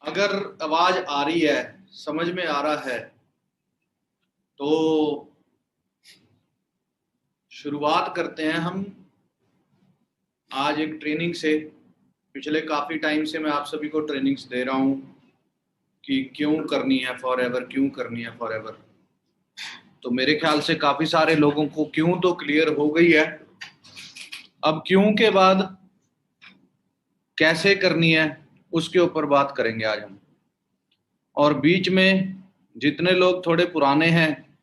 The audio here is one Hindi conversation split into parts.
अगर आवाज आ रही है, समझ में आ रहा है, तो शुरुआत करते हैं हम आज एक ट्रेनिंग से। पिछले काफ़ी टाइम से मैं आप सभी को ट्रेनिंग्स दे रहा हूँ कि क्यों करनी है फॉर एवर, क्यों करनी है फॉर एवर। तो मेरे ख्याल से काफ़ी सारे लोगों को क्यों तो क्लियर हो गई है। अब क्यों के बाद कैसे करनी है उसके ऊपर बात करेंगे आज हम। और बीच में जितने लोग थोड़े पुराने हैं,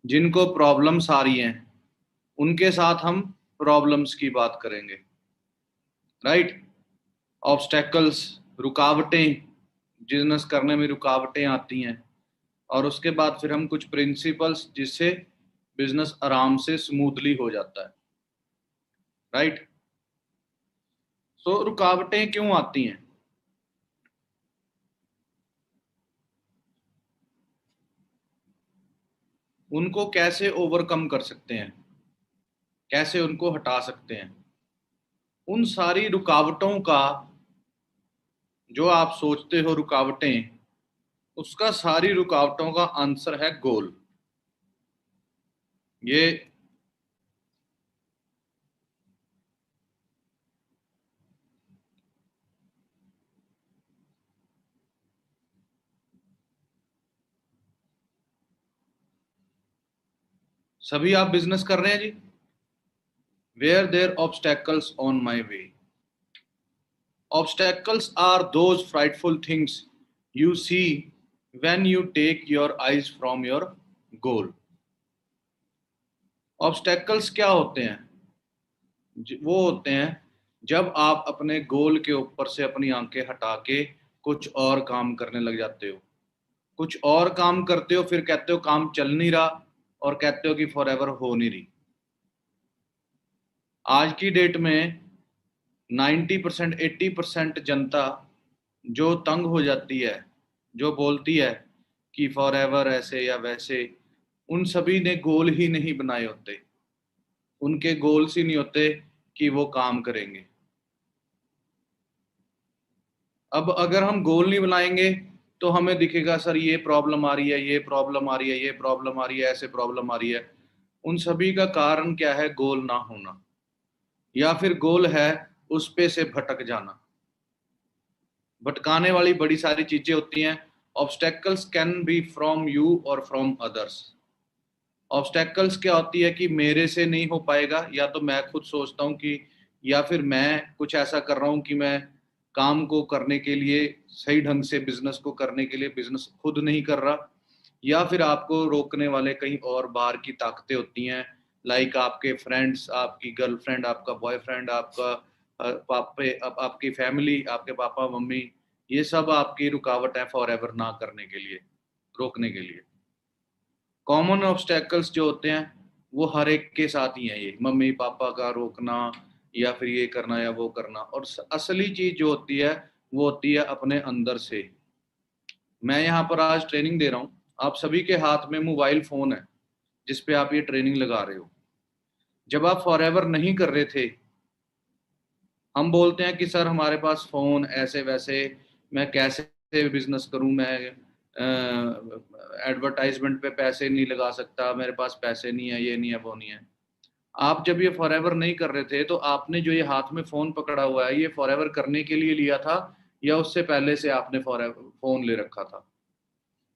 जिनको प्रॉब्लम्स आ रही हैं, उनके साथ हम प्रॉब्लम्स की बात करेंगे। राइट। ऑब्स्टेकल्स, रुकावटें, बिजनेस करने में रुकावटें आती हैं। और उसके बाद फिर हम कुछ प्रिंसिपल्स जिससे बिजनेस आराम से स्मूथली हो जाता है। राइट। तो रुकावटें क्यों आती हैं? उनको कैसे ओवरकम कर सकते हैं, कैसे उनको हटा सकते हैं? उन सारी रुकावटों का, जो आप सोचते हो रुकावटें, उसका सारी रुकावटों का आंसर है गोल। ये सभी आप बिजनेस कर रहे हैं जी। Where there obstacles on my way. Obstacles are those frightful things you see when you take your eyes from your goal. Obstacles क्या होते हैं? वो होते हैं जब आप अपने गोल के ऊपर से अपनी आंखें हटा के कुछ और काम करने लग जाते हो। कुछ और काम करते हो, फिर कहते हो काम चल नहीं रहा, और कहते हो कि फॉर एवर हो नहीं रही। आज की डेट में 90% 80% जनता जो तंग हो जाती है, जो बोलती है कि फॉर एवर ऐसे या वैसे, उन सभी ने गोल ही नहीं बनाए होते। उनके गोल्स ही नहीं होते कि वो काम करेंगे। अब अगर हम गोल नहीं बनाएंगे तो हमें दिखेगा सर ये प्रॉब्लम आ रही है, ये प्रॉब्लम आ रही है, ये प्रॉब्लम आ रही है, ऐसे प्रॉब्लम आ रही है। उन सभी का कारण क्या है? गोल ना होना, या फिर गोल है उस पे से भटक जाना। भटकाने वाली बड़ी सारी चीजें होती हैं। Obstacles can be from you और फ्रॉम अदर्स। ऑब्स्टेकल्स क्या होती है कि मेरे से नहीं हो पाएगा, या तो मैं खुद सोचता हूँ कि, या फिर मैं कुछ ऐसा कर रहा हूँ कि मैं काम को करने के लिए, सही ढंग से बिजनेस को करने के लिए बिजनेस खुद नहीं कर रहा, या फिर आपको रोकने वाले कहीं और बाहर की ताकतें होती हैं। लाइक आपके फ्रेंड्स, आपकी गर्लफ्रेंड, आपका बॉयफ्रेंड, आपका पापे, आपकी फैमिली, आपके पापा मम्मी, ये सब आपकी रुकावट है फॉर एवर ना करने के लिए, रोकने के लिए। कॉमन ऑब्स्टेकल्स जो होते हैं वो हर एक के साथ ही हैं, ये मम्मी पापा का रोकना, या फिर ये करना या वो करना। और असली चीज जो होती है वो होती है अपने अंदर से। मैं यहाँ पर आज ट्रेनिंग दे रहा हूँ, आप सभी के हाथ में मोबाइल फोन है जिस पे आप ये ट्रेनिंग लगा रहे हो। जब आप फॉर एवर नहीं कर रहे थे, हम बोलते हैं कि सर हमारे पास फोन ऐसे वैसे, मैं कैसे बिजनेस करूं, मैं एडवर्टाइजमेंट पे पैसे नहीं लगा सकता, मेरे पास पैसे नहीं है, ये नहीं है, वो नहीं है। आप जब ये फॉर एवर नहीं कर रहे थे तो आपने जो ये हाथ में फोन पकड़ा हुआ है, ये फॉर एवर करने के लिए लिया था, या उससे पहले से आपने फॉर एवर फोन ले रखा था?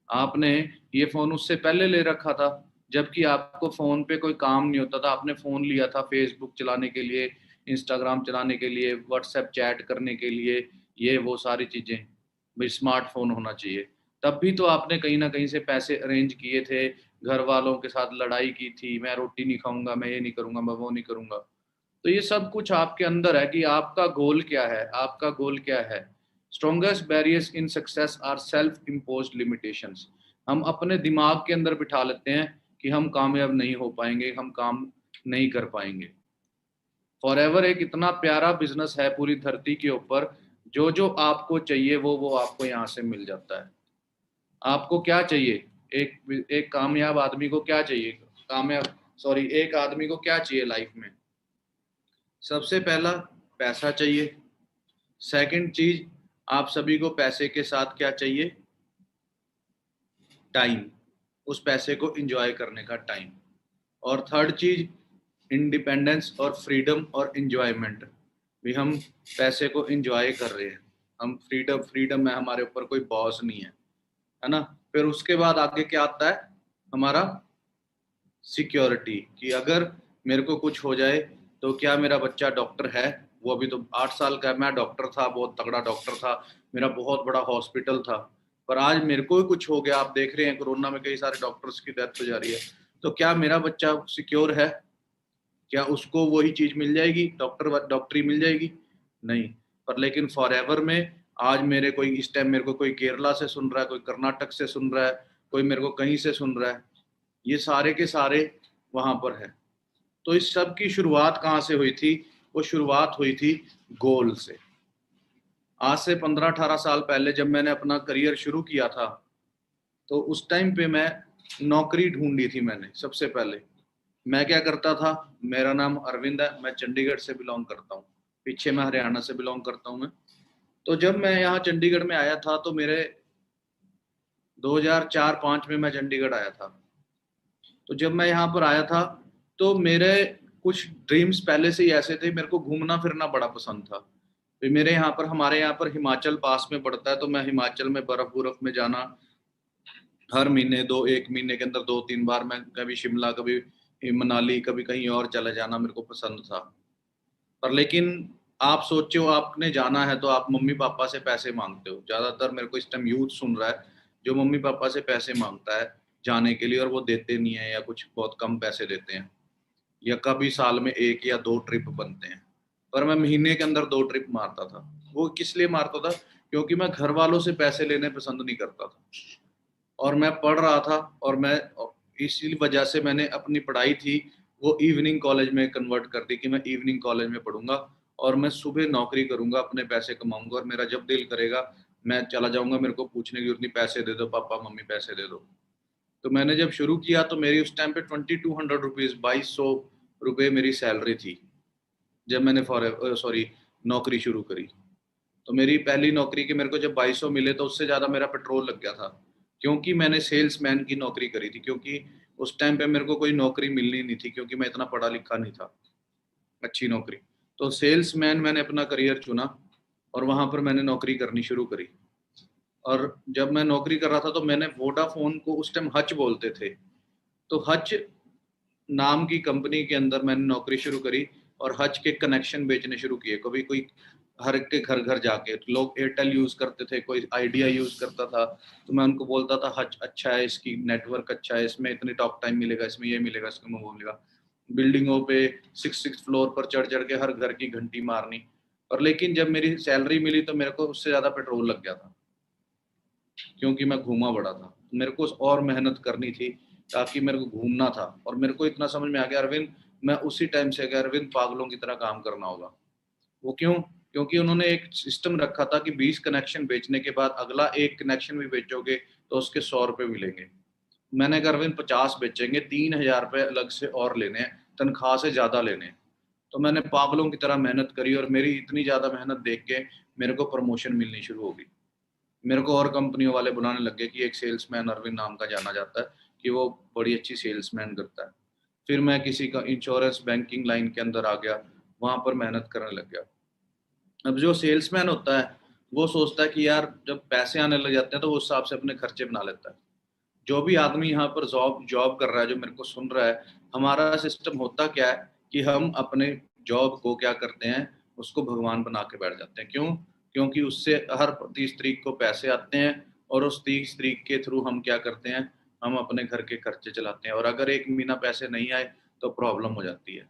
आपने ये फोन उससे पहले ले रखा था, जबकि आपको फोन पे कोई काम नहीं होता था। आपने फोन लिया था फेसबुक चलाने के लिए, इंस्टाग्राम चलाने के लिए, व्हाट्सएप चैट करने के लिए, ये वो सारी चीजें। भाई स्मार्टफोन होना चाहिए। तब भी तो आपने कहीं ना कहीं से पैसे अरेंज किए थे, घर वालों के साथ लड़ाई की थी, मैं रोटी नहीं खाऊंगा, मैं ये नहीं करूंगा, मैं वो नहीं करूंगा। तो ये सब कुछ आपके अंदर है कि आपका गोल क्या है, आपका गोल क्या है। Strongest barriers in success are self imposed limitations. हम अपने दिमाग के अंदर बिठा लेते हैं कि हम कामयाब नहीं हो पाएंगे, हम काम नहीं कर पाएंगे। फॉर एवर एक इतना प्यारा बिजनेस है पूरी धरती के ऊपर, जो जो आपको चाहिए वो आपको यहाँ से मिल जाता है। आपको क्या चाहिए? एक एक कामयाब आदमी को क्या चाहिए? कामयाब, सॉरी, एक आदमी को क्या चाहिए लाइफ में? सबसे पहला पैसा चाहिए। सेकंड चीज, आप सभी को पैसे के साथ क्या चाहिए? टाइम। उस पैसे को एंजॉय करने का टाइम। और थर्ड चीज, इंडिपेंडेंस और फ्रीडम और एंजॉयमेंट भी। हम पैसे को एंजॉय कर रहे हैं, हम फ्रीडम फ्रीडम है, हमारे ऊपर कोई बॉस नहीं है ना। फिर उसके बाद आगे क्या आता है हमारा? सिक्योरिटी, कि अगर मेरे को कुछ हो जाए तो क्या मेरा बच्चा डॉक्टर है? वो अभी तो 8 साल का है, मैं डॉक्टर था, बहुत तगड़ा डॉक्टर था, मेरा बहुत बड़ा हॉस्पिटल था, पर आज मेरे को ही कुछ हो गया। आप देख रहे हैं कोरोना में कई सारे डॉक्टर्स की डेथ हो जा रही है। तो क्या मेरा बच्चा सिक्योर है? क्या उसको वही चीज मिल जाएगी, डॉक्टरी मिल जाएगी? नहीं। पर लेकिन फॉर एवर में आज मेरे कोई इस टाइम मेरे को कोई केरला से सुन रहा है, कोई कर्नाटक से सुन रहा है, कोई मेरे को कहीं से सुन रहा है, ये सारे के सारे वहां पर है। तो इस सब की शुरुआत कहाँ से हुई थी? वो शुरुआत हुई थी गोल से। आज से 15-18 साल पहले जब मैंने अपना करियर शुरू किया था, तो उस टाइम पे मैं नौकरी ढूंढी थी। मैंने सबसे पहले मैं क्या करता था, मेरा नाम अरविंद है, मैं चंडीगढ़ से बिलोंग करता हूँ, पीछे मैं हरियाणा से बिलोंग करता हूँ मैं। तो जब मैं यहाँ चंडीगढ़ में आया था तो मेरे 2004-05 में मैं चंडीगढ़ आया था। तो जब मैं यहाँ पर आया था तो मेरे कुछ ड्रीम्स पहले से ही ऐसे थे, मेरे को घूमना फिरना बड़ा पसंद था। फिर मेरे यहाँ पर, हमारे यहाँ पर हिमाचल पास में पड़ता है, तो मैं हिमाचल में बर्फ बुर्फ में जाना, हर महीने दो, एक महीने के अंदर 2-3 बार मैं कभी शिमला, कभी मनाली, कभी कहीं और चले जाना मेरे को पसंद था। पर लेकिन आप सोचो, आपने जाना है तो आप मम्मी पापा से पैसे मांगते हो। ज्यादातर मेरे को इस टाइम यूथ सुन रहा है जो मम्मी पापा से पैसे मांगता है जाने के लिए, और वो देते नहीं है, या कुछ बहुत कम पैसे देते हैं, या कभी साल में 1 या 2 ट्रिप बनते हैं। पर मैं महीने के अंदर 2 ट्रिप मारता था। वो किस लिए मारता था? क्योंकि मैं घर वालों से पैसे लेने पसंद नहीं करता था, और मैं पढ़ रहा था, और मैं इसी वजह से मैंने अपनी पढ़ाई थी वो इवनिंग कॉलेज में कन्वर्ट कर दी, कि मैं इवनिंग कॉलेज में पढ़ूंगा और मैं सुबह नौकरी करूंगा, अपने पैसे कमाऊंगा, और मेरा जब दिल करेगा मैं चला जाऊंगा, मेरे को पूछने की जरूरत नहीं, पैसे दे दो पापा मम्मी पैसे दे दो। तो मैंने जब शुरू किया तो मेरी उस टाइम पे 2200 रुपीज, 2200 रुपये मेरी सैलरी थी जब मैंने नौकरी शुरू करी। तो मेरी पहली नौकरी के मेरे को जब 2200 मिले तो उससे ज़्यादा मेरा पेट्रोल लग गया था, क्योंकि मैंने सेल्समैन की नौकरी करी थी। क्योंकि उस टाइम पे मेरे को कोई नौकरी मिलनी नहीं थी, क्योंकि मैं इतना पढ़ा लिखा नहीं था, अच्छी नौकरी। तो सेल्समैन मैंने अपना करियर चुना, और वहां पर मैंने नौकरी करनी शुरू करी। और जब मैं नौकरी कर रहा था तो मैंने वोडाफोन को, उस टाइम हच बोलते थे, तो हच नाम की कंपनी के अंदर मैंने नौकरी शुरू करी, और हच के कनेक्शन बेचने शुरू किए। कभी कोई हर एक के घर घर जाके, लोग एयरटेल यूज करते थे, कोई आइडिया यूज करता था, तो मैं उनको बोलता था हच अच्छा है, इसकी नेटवर्क अच्छा है, इसमें इतनी टॉक टाइम मिलेगा, इसमें ये मिलेगा, इसमें वो मिलेगा। बिल्डिंगों पे 6 फ्लोर पर चढ़ चढ़ के हर घर की घंटी मारनी। और लेकिन जब मेरी सैलरी मिली तो मेरे को उससे ज्यादा पेट्रोल लग गया था, क्योंकि मैं घूमा बड़ा था, मेरे को और मेहनत करनी थी, ताकि मेरे को घूमना था। और मेरे को इतना समझ में आ गया अरविंद, मैं उसी टाइम से गया अरविंद, पागलों की तरह काम करना होगा। वो क्यों? क्योंकि उन्होंने एक सिस्टम रखा था कि 20 कनेक्शन बेचने के बाद अगला एक कनेक्शन भी बेचोगे तो उसके 100 रुपए मिलेंगे। मैंने कहा अरविंद 50 बेचेंगे, 3000 रुपए अलग से और लेने हैं, तनख्वाह से ज्यादा लेने हैं। तो मैंने पागलों की तरह मेहनत करी, और मेरी इतनी ज्यादा मेहनत देख के मेरे को प्रमोशन मिलनी शुरू हो गई। मेरे को और कंपनियों वाले बुलाने लग गए कि एक सेल्समैन अरविंद नाम का जाना जाता है, कि वो बड़ी अच्छी सेल्समैन करता है। फिर मैं किसी का इंश्योरेंस बैंकिंग लाइन के अंदर आ गया, वहां पर मेहनत करने लग गया। अब जो सेल्समैन होता है वो सोचता है कि यार जब पैसे आने लग जाते हैं तो वो उस हिसाब से अपने खर्चे बना लेता है। जो भी आदमी यहाँ पर जॉब जॉब कर रहा है, जो मेरे को सुन रहा है, हमारा सिस्टम होता क्या है कि हम अपने जॉब को क्या करते हैं, उसको भगवान बना के बैठ जाते हैं। क्यों? क्योंकि उससे हर 30 तारीख को पैसे आते हैं, और उस 30 तारीख के थ्रू हम क्या करते हैं, हम अपने घर के खर्चे चलाते हैं। और अगर एक महीना पैसे नहीं आए तो प्रॉब्लम हो जाती है।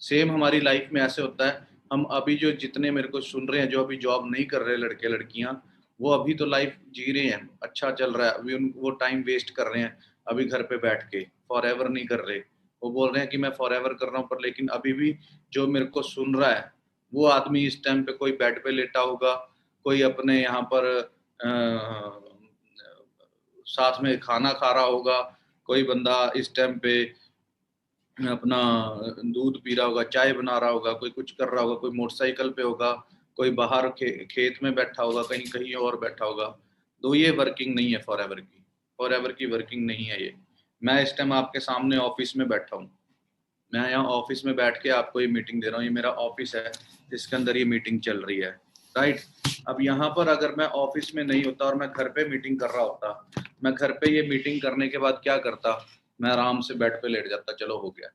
सेम हमारी लाइफ में ऐसे होता है। हम अभी जो जितने मेरे को सुन रहे हैं, जो अभी जॉब नहीं कर रहे लड़के लड़कियां, वो अभी तो लाइफ जी रहे हैं, अच्छा चल रहा है, अभी वो टाइम वेस्ट कर रहे हैं अभी घर पे बैठ के, फॉर एवर नहीं कर रहे। वो बोल रहे हैं कि मैं फॉर एवर कर रहा हूँ, पर लेकिन अभी भी जो मेरे को सुन रहा है, वो आदमी इस टाइम पे कोई बेड पे लेटा होगा, कोई अपने यहाँ पर साथ में खाना खा रहा होगा, कोई बंदा इस टाइम पे अपना दूध पी रहा होगा, चाय बना रहा होगा, कोई कुछ कर रहा होगा, कोई मोटरसाइकिल पे होगा, कोई बाहर खेत में बैठा होगा, कहीं कहीं और बैठा होगा। तो ये वर्किंग नहीं है फॉरएवर की, फॉरएवर की वर्किंग नहीं है ये। मैं इस टाइम आपके सामने ऑफिस में बैठा हूँ, मैं यहाँ ऑफिस में बैठ के आपको ये मीटिंग दे रहा हूँ, ये मेरा ऑफिस है जिसके अंदर ये मीटिंग चल रही है, राइट। अब यहाँ पर अगर मैं ऑफिस में नहीं होता और मैं घर पे मीटिंग कर रहा होता, मैं घर पे ये मीटिंग करने के बाद क्या करता, मैं आराम से बेड पे लेट जाता, चलो हो गया।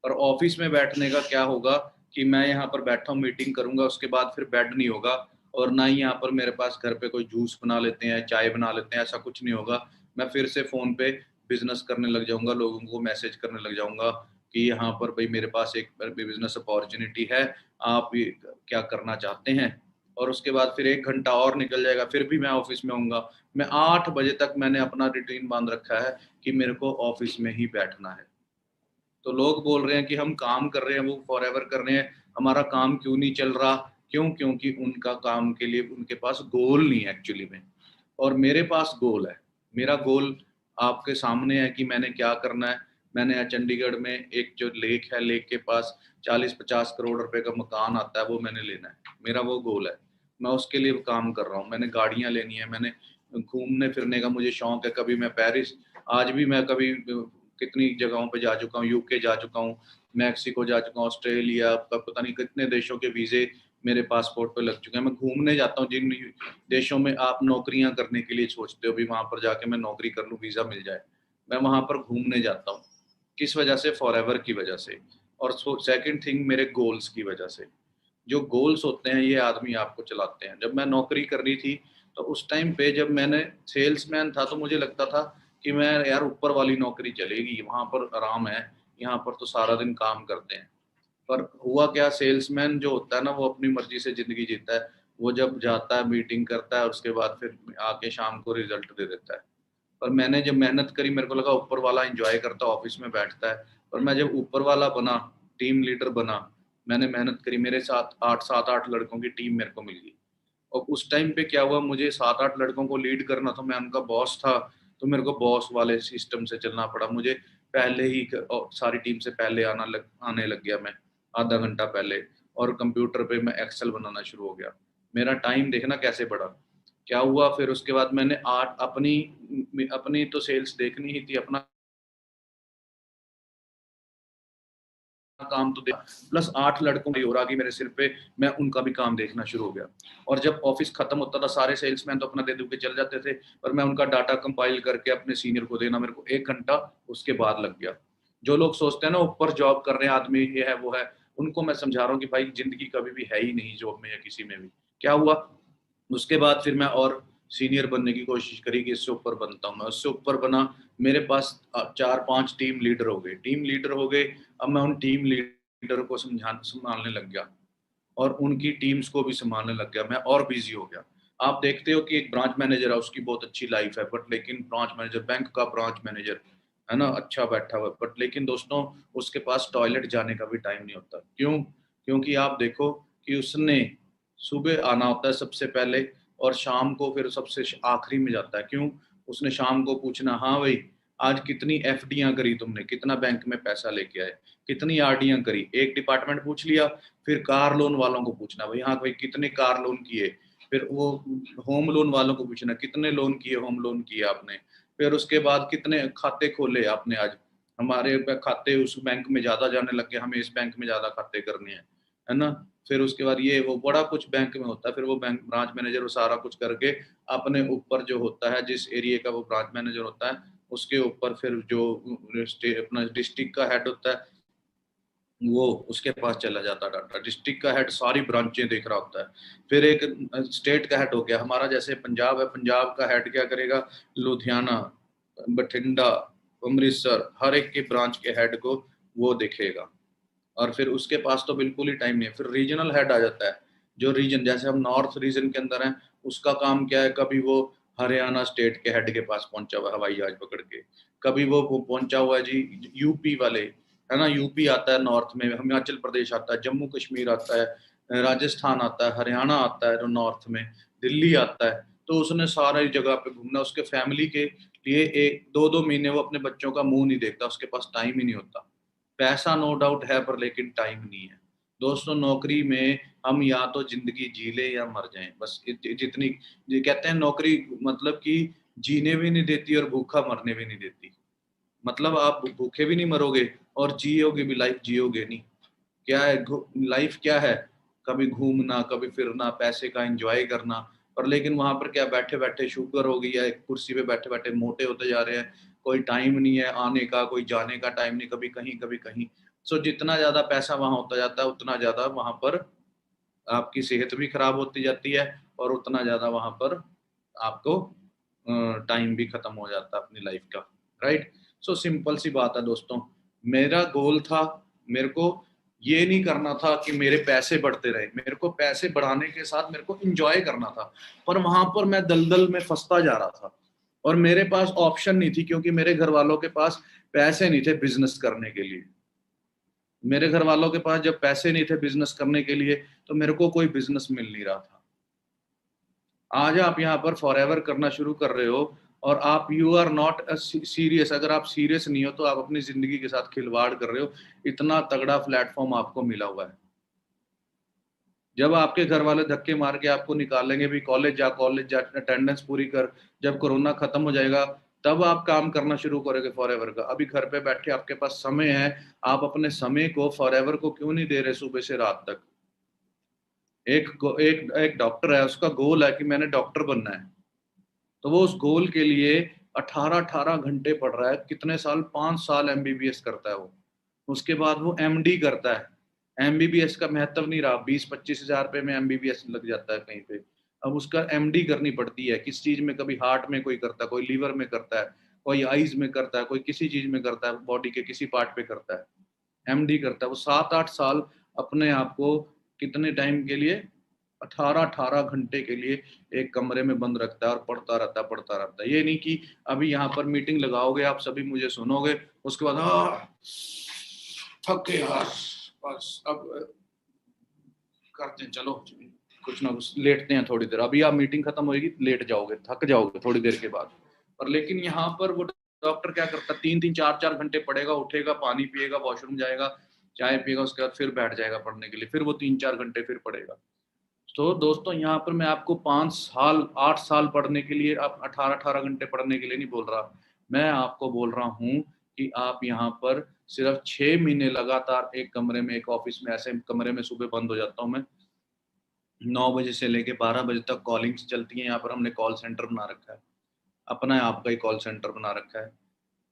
और ऑफिस में बैठने का क्या होगा कि मैं यहाँ पर बैठा हूँ, मीटिंग करूंगा, उसके बाद फिर बेड नहीं होगा, और ना ही यहाँ पर मेरे पास घर पे कोई जूस बना लेते हैं, चाय बना लेते हैं, ऐसा कुछ नहीं होगा। मैं फिर से फोन पे बिजनेस करने लग जाऊंगा, लोगों को मैसेज करने लग जाऊंगा कि यहाँ पर भाई मेरे पास एक बिजनेस अपॉर्चुनिटी है, आप ये क्या करना चाहते हैं। और उसके बाद फिर 1 घंटा और निकल जाएगा, फिर भी मैं ऑफिस में आऊंगा। मैं 8 बजे तक मैंने अपना रूटीन बांध रखा है कि मेरे को ऑफिस में ही बैठना है। तो लोग बोल रहे हैं कि हम काम कर रहे हैं, वो फॉरएवर कर रहे हैं, हमारा काम क्यों नहीं चल रहा? क्यों? क्योंकि उनका काम के लिए उनके पास गोल नहीं है एक्चुअली में, और मेरे पास गोल है। मेरा गोल आपके सामने है कि मैंने क्या करना है। मैंने चंडीगढ़ में एक जो लेक है, लेक के पास 40-50 करोड़ रुपए का मकान आता है, वो मैंने लेना है, मेरा वो गोल है। मैं उसके लिए काम कर रहा हूँ, मैंने गाड़ियां लेनी है, मैंने घूमने फिरने का मुझे शौक है। कभी मैं पेरिस, आज भी मैं कभी कितनी जगहों पे जा चुका हूँ, यूके जा चुका हूँ, मैक्सिको जा चुका हूँ, ऑस्ट्रेलिया, पता नहीं कितने देशों के वीजे मेरे पासपोर्ट पे लग चुके हैं। मैं घूमने जाता हूँ जिन देशों में आप नौकरियां करने के लिए सोचते हो भी वहां पर जाके मैं नौकरी कर लूँ, वीजा मिल जाए, मैं वहां पर घूमने जाता हूँ। किस वजह से? फॉरएवर की वजह से। और सेकंड थिंग, मेरे गोल्स की वजह से। जो गोल्स होते हैं ये आदमी आपको चलाते हैं। जब मैं नौकरी कर रही थी तो उस टाइम पे जब मैंने सेल्समैन था तो मुझे लगता था कि मैं यार ऊपर वाली नौकरी चलेगी, वहां पर आराम है, यहाँ पर तो सारा दिन काम करते हैं। पर हुआ क्या, सेल्समैन जो होता है ना वो अपनी मर्जी से जिंदगी जीता है। वो जब जाता है मीटिंग करता है, उसके बाद फिर आके शाम को रिजल्ट दे देता है। पर मैंने जब मेहनत करी, मेरे को लगा ऊपर वाला एंजॉय करता ऑफिस में बैठता है। पर मैं जब ऊपर वाला बना, टीम लीडर बना, मैंने मेहनत करी, मेरे साथ 7-8 लड़कों की टीम मेरे को मिल गई। और उस टाइम पे क्या हुआ, मुझे 7-8 लड़कों को लीड करना था, मैं उनका बॉस था। तो मेरे को बॉस वाले सिस्टम से चलना पड़ा। मुझे पहले ही सारी टीम से पहले आने लग गया मैं, आधा घंटा पहले। और कंप्यूटर पे मैं एक्सेल बनाना शुरू हो गया। मेरा टाइम देखना कैसे बढ़ा। क्या हुआ फिर उसके बाद, मैंने आठ अपनी अपनी तो सेल्स देखनी ही थी, अपना काम तो देखा, प्लस 8 लड़कों की और आ गई मेरे सिर पे, मैं उनका भी काम देखना शुरू हो गया। और जब ऑफिस खत्म होता था, सारे सेल्समैन तो अपना दे दू के चल जाते थे, पर मैं उनका डाटा कंपाइल करके अपने सीनियर को देना, मेरे को 1 घंटा उसके बाद लग गया। जो लोग सोचते हैं ना ऊपर जॉब कर रहे हैं आदमी, ये है वो है, उनको मैं समझा रहा हूँ कि भाई जिंदगी कभी भी है ही नहीं जॉब में या किसी में भी। क्या हुआ उसके बाद, फिर मैं और सीनियर बनने की कोशिश करी कि इससे ऊपर बनता हूँ। मैं उससे ऊपर बना, मेरे पास 4-5 टीम लीडर हो गए, टीम लीडर हो गए। अब मैं उन टीम लीडर को संभालने लग गया, और उनकी टीम्स को भी संभालने लग गया, मैं और बिजी हो गया। आप देखते हो कि एक ब्रांच मैनेजर है, उसकी बहुत अच्छी लाइफ है, बट लेकिन ब्रांच मैनेजर, बैंक का ब्रांच मैनेजर है ना, अच्छा बैठा हुआ, बट लेकिन दोस्तों उसके पास टॉयलेट जाने का भी टाइम नहीं होता। क्यों? क्योंकि आप देखो कि उसने सुबह आना होता है सबसे पहले, और शाम को फिर सबसे आखिरी में जाता है। क्यों? उसने शाम को पूछना, हाँ भाई आज कितनी एफडीआं करी तुमने, कितना बैंक में पैसा लेके आए, कितनी आरडीआं करी, एक डिपार्टमेंट पूछ लिया। फिर कार लोन वालों को पूछना, भाई हाँ भाई कितने कार लोन किए। फिर वो होम लोन वालों को पूछना, कितने लोन किए, होम लोन किए आपने। फिर उसके बाद कितने खाते खोले आपने आज, हमारे खाते उस बैंक में ज्यादा जाने लग गए, हमें इस बैंक में ज्यादा खाते करने हैं, है ना। फिर उसके बाद ये वो बड़ा कुछ बैंक में होता है, फिर वो बैंक ब्रांच मैनेजर वो सारा कुछ करके अपने ऊपर जो होता है, जिस एरिया का वो ब्रांच मैनेजर होता है, उसके ऊपर फिर जो अपना डिस्ट्रिक्ट का हेड होता है, वो उसके पास चला जाता है डाटा। डिस्ट्रिक्ट का हेड सारी ब्रांचें देख रहा होता है। फिर एक स्टेट का हेड हो गया, हमारा जैसे पंजाब है, पंजाब का हेड क्या करेगा, लुधियाना, बठिंडा, अमृतसर, हर एक के ब्रांच के हेड को वो देखेगा। और फिर उसके पास तो बिल्कुल ही टाइम नहीं है। फिर रीजनल हेड आ जाता है, जो रीजन, जैसे हम नॉर्थ रीजन के अंदर हैं, उसका काम क्या है, कभी वो हरियाणा स्टेट के हेड के पास पहुंचा हुआ है हवाई जहाज पकड़ के, कभी वो पहुंचा हुआ है जी यूपी वाले, है ना, यूपी आता है नॉर्थ में, हिमाचल प्रदेश आता है, जम्मू कश्मीर आता है, राजस्थान आता है, हरियाणा आता है जो नॉर्थ में, दिल्ली आता है। तो उसने सारी जगह पे घूमना, उसके फैमिली के लिए 1-2 महीने वो अपने बच्चों का मुंह नहीं देखता, उसके पास टाइम ही नहीं होता। पैसा नो डाउट है पर लेकिन टाइम नहीं है। दोस्तों नौकरी में हम या तो जिंदगी जी ले या मर जाएं, बस जितनी, ये कहते हैं नौकरी मतलब कि जीने भी नहीं देती और भूखा मरने भी नहीं देती। मतलब आप भूखे भी नहीं मरोगे और जियोगे भी, लाइफ जियोगे नहीं। क्या है लाइफ, क्या है? कभी घूमना, कभी फिरना, पैसे का एंजॉय करना। पर लेकिन वहां पर क्या, बैठे बैठे शुगर हो गई है, एक कुर्सी पे बैठे बैठे मोटे होते जा रहे हैं। कोई टाइम नहीं है आने का, कोई जाने का टाइम नहीं, कभी कहीं कभी कहीं। सो जितना ज्यादा पैसा वहां होता जाता है उतना ज्यादा वहां पर आपकी सेहत भी खराब होती जाती है, और उतना ज्यादा वहां पर आपको टाइम भी खत्म हो जाता है अपनी लाइफ का। राइट। सो सिंपल सी बात है दोस्तों, मेरा गोल था, मेरे को ये नहीं करना था कि मेरे पैसे बढ़ते रहे, मेरे को पैसे बढ़ाने के साथ मेरे को इंजॉय करना था। पर वहां पर मैं दलदल में फंसता जा रहा था, और मेरे पास ऑप्शन नहीं थी, क्योंकि मेरे घर वालों के पास पैसे नहीं थे बिजनेस करने के लिए। मेरे घर वालों के पास जब पैसे नहीं थे बिजनेस करने के लिए, तो मेरे को कोई बिजनेस मिल नहीं रहा था। आज आप यहाँ पर फॉर एवर करना शुरू कर रहे हो, और आप यू आर नॉट सीरियस। अगर आप सीरियस नहीं हो तो आप अपनी जिंदगी के साथ खिलवाड़ कर रहे हो। इतना तगड़ा प्लेटफॉर्म आपको मिला हुआ है। जब आपके घर वाले धक्के मार के आपको निकालेंगे भी, कॉलेज जा, अटेंडेंस पूरी कर, जब कोरोना खत्म हो जाएगा, तब आप काम करना शुरू करोगे फॉर एवर का। अभी घर पे बैठे आपके पास समय है, आप अपने समय को फॉर एवर को क्यों नहीं दे रहे सुबह से रात तक? एक एक डॉक्टर है, उसका गोल है कि मैंने डॉक्टर बनना है, तो वो उस गोल के लिए 18-18 घंटे पढ़ रहा है। कितने साल? 5 साल एमबीबीएस करता है वो। उसके बाद वो एमडी करता है। एमबीबीएस का महत्व नहीं रहा, 20-25 हजार रुपए में एमबीबीएस लग जाता है कहीं पे। अब उसका एमडी करनी पड़ती है किस चीज में, कभी हार्ट में कोई करता है, कोई लीवर में करता है, कोई आईज में करता है, कोई किसी चीज में करता है, बॉडी के किसी पार्ट पे करता है, एमडी करता है वो। 7-8 साल अपने आप को, कितने टाइम के लिए? 18-18 घंटे के लिए एक कमरे में बंद रखता है और पढ़ता रहता है। ये नहीं कि अभी यहाँ पर मीटिंग लगाओगे, आप सभी मुझे सुनोगे, उसके बाद थक गए यार, बस अब करते हैं, चलो कुछ ना कुछ लेटते हैं थोड़ी देर। अभी आप मीटिंग खत्म होगी, लेट जाओगे, थक जाओगे थोड़ी देर के बाद। पर लेकिन यहाँ पर वो डॉक्टर क्या करता है, 3-3 4-4 घंटे पढ़ेगा, उठेगा, पानी पिएगा, वॉशरूम जाएगा, चाय पिएगा, उसके बाद फिर बैठ जाएगा पढ़ने के लिए, फिर वो 3-4 घंटे फिर पढ़ेगा। तो दोस्तों यहाँ पर मैं आपको 5 साल 8 साल पढ़ने के लिए, आप 18-18 घंटे पढ़ने के लिए नहीं बोल रहा। मैं आपको बोल रहा हूँ कि आप यहाँ पर सिर्फ 6 महीने लगातार एक कमरे में, एक ऑफिस में, ऐसे कमरे में सुबह बंद हो जाता हूँ मैं। 9 बजे से लेके 12 बजे तक कॉलिंग्स चलती हैं यहाँ पर। हमने कॉल सेंटर बना रखा है, अपना आपका ही कॉल सेंटर बना रखा है।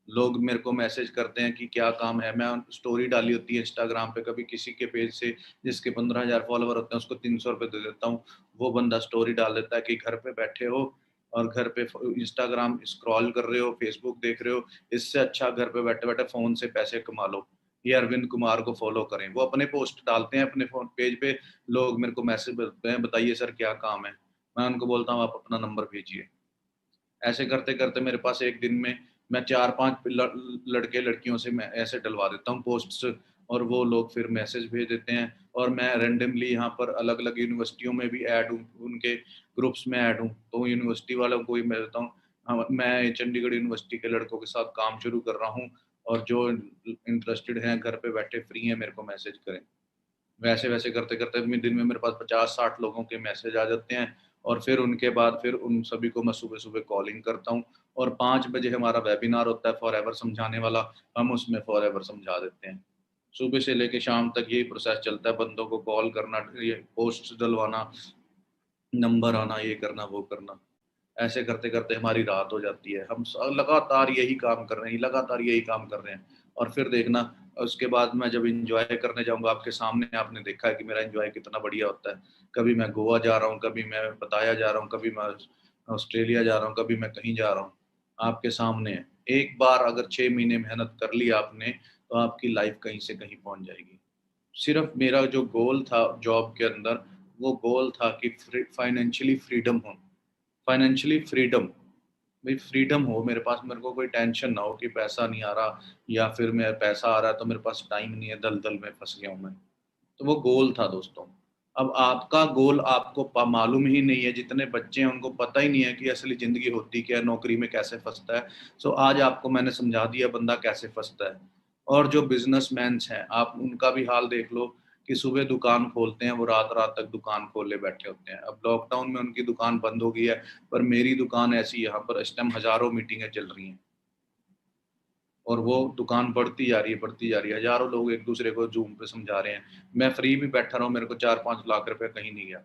लोग मेरे को मैसेज करते हैं कि क्या काम है। मैं स्टोरी डाली होती है इंस्टाग्राम पे, कभी किसी के पेज से जिसके 15,000 फॉलोवर होते हैं उसको 300 रुपये दे देता हूँ। वो बंदा स्टोरी डाल देता है कि घर पे बैठे हो और घर पे इंस्टाग्राम स्क्रॉल कर रहे हो, फेसबुक देख रहे हो, इससे अच्छा घर पे बैठे बैठे फोन से पैसे कमा लो, ये अरविंद कुमार को फॉलो करें। वो अपने पोस्ट डालते हैं अपने फोन पेज पे, लोग मेरे को मैसेज करते हैं, बताइए सर क्या काम है। मैं उनको बोलता हूँ आप अपना नंबर भेजिए। ऐसे करते करते मेरे पास एक दिन में मैं 4-5 लड़के लड़कियों से मैं ऐसे डलवा देता हूँ पोस्ट्स, और वो लोग फिर मैसेज भेज देते हैं। और मैं रेंडमली यहाँ पर अलग अलग यूनिवर्सिटियों में भी ऐड हूँ, उनके ग्रुप्स में ऐड हूँ, तो यूनिवर्सिटी वालों को ही मैं देता हूँ, हाँ, मैं चंडीगढ़ यूनिवर्सिटी के लड़कों के साथ काम शुरू कर रहा हूँ, और जो इंटरेस्टेड हैं घर पे बैठे फ्री हैं मेरे को मैसेज करें। वैसे वैसे करते करते दिन में मेरे पास 50-60 लोगों के मैसेज आ जाते हैं, और फिर उनके बाद फिर उन सभी को मैं सुबह सुबह कॉलिंग करता हूँ। और 5 बजे हमारा वेबिनार होता है फॉर एवर समझाने वाला, हम उसमें फॉर एवर समझा देते हैं। सुबह से लेके शाम तक यही प्रोसेस चलता है, बंदों को कॉल करना, ये पोस्ट डलवाना, नंबर आना, ये करना वो करना। ऐसे करते करते हमारी रात हो जाती है। हम लगातार यही काम कर रहे हैं, लगातार यही काम कर रहे हैं। और फिर देखना, उसके बाद मैं जब इंजॉय करने जाऊंगा, आपके सामने आपने देखा है कि मेरा इंजॉय कितना बढ़िया होता है। कभी मैं गोवा जा रहा हूँ, कभी मैं बताया जा रहा हूँ, कभी मैं ऑस्ट्रेलिया जा रहा हूँ, कभी मैं कहीं जा रहा हूँ, आपके सामने है। एक बार अगर 6 महीने मेहनत कर ली आपने, तो आपकी लाइफ कहीं से कहीं पहुंच जाएगी। सिर्फ मेरा जो गोल था जॉब के अंदर, वो गोल था कि फाइनेंशियली फ्रीडम हो, फाइनेंशियली फ्रीडम। भाई फ्रीडम हो मेरे पास, मेरे को कोई टेंशन ना हो कि पैसा नहीं आ रहा, या फिर मेरा पैसा आ रहा है तो मेरे पास टाइम नहीं है, दलदल में फंस गया हूं मैं। तो वो गोल था दोस्तों। अब आपका गोल आपको मालूम ही नहीं है, जितने बच्चे हैं उनको पता ही नहीं है कि असली जिंदगी होती क्या है, नौकरी में कैसे फंसता है। सो आज आपको मैंने समझा दिया बंदा कैसे फंसता है। और जो बिजनेसमैन हैं आप उनका भी हाल देख लो, कि सुबह दुकान खोलते हैं, वो रात रात तक दुकान खोले बैठे होते हैं। अब लॉकडाउन में उनकी दुकान बंद हो गई है, पर मेरी दुकान ऐसी, यहाँ पर इस टाइम हज़ारों मीटिंगें चल रही हैं और वो दुकान बढ़ती जा रही है, बढ़ती जा रही है। हज़ारों लोग एक दूसरे को जूम पे समझा रहे हैं। मैं फ्री भी बैठा रहा हूँ, मेरे को 4-5 लाख रुपए कहीं नहीं गया।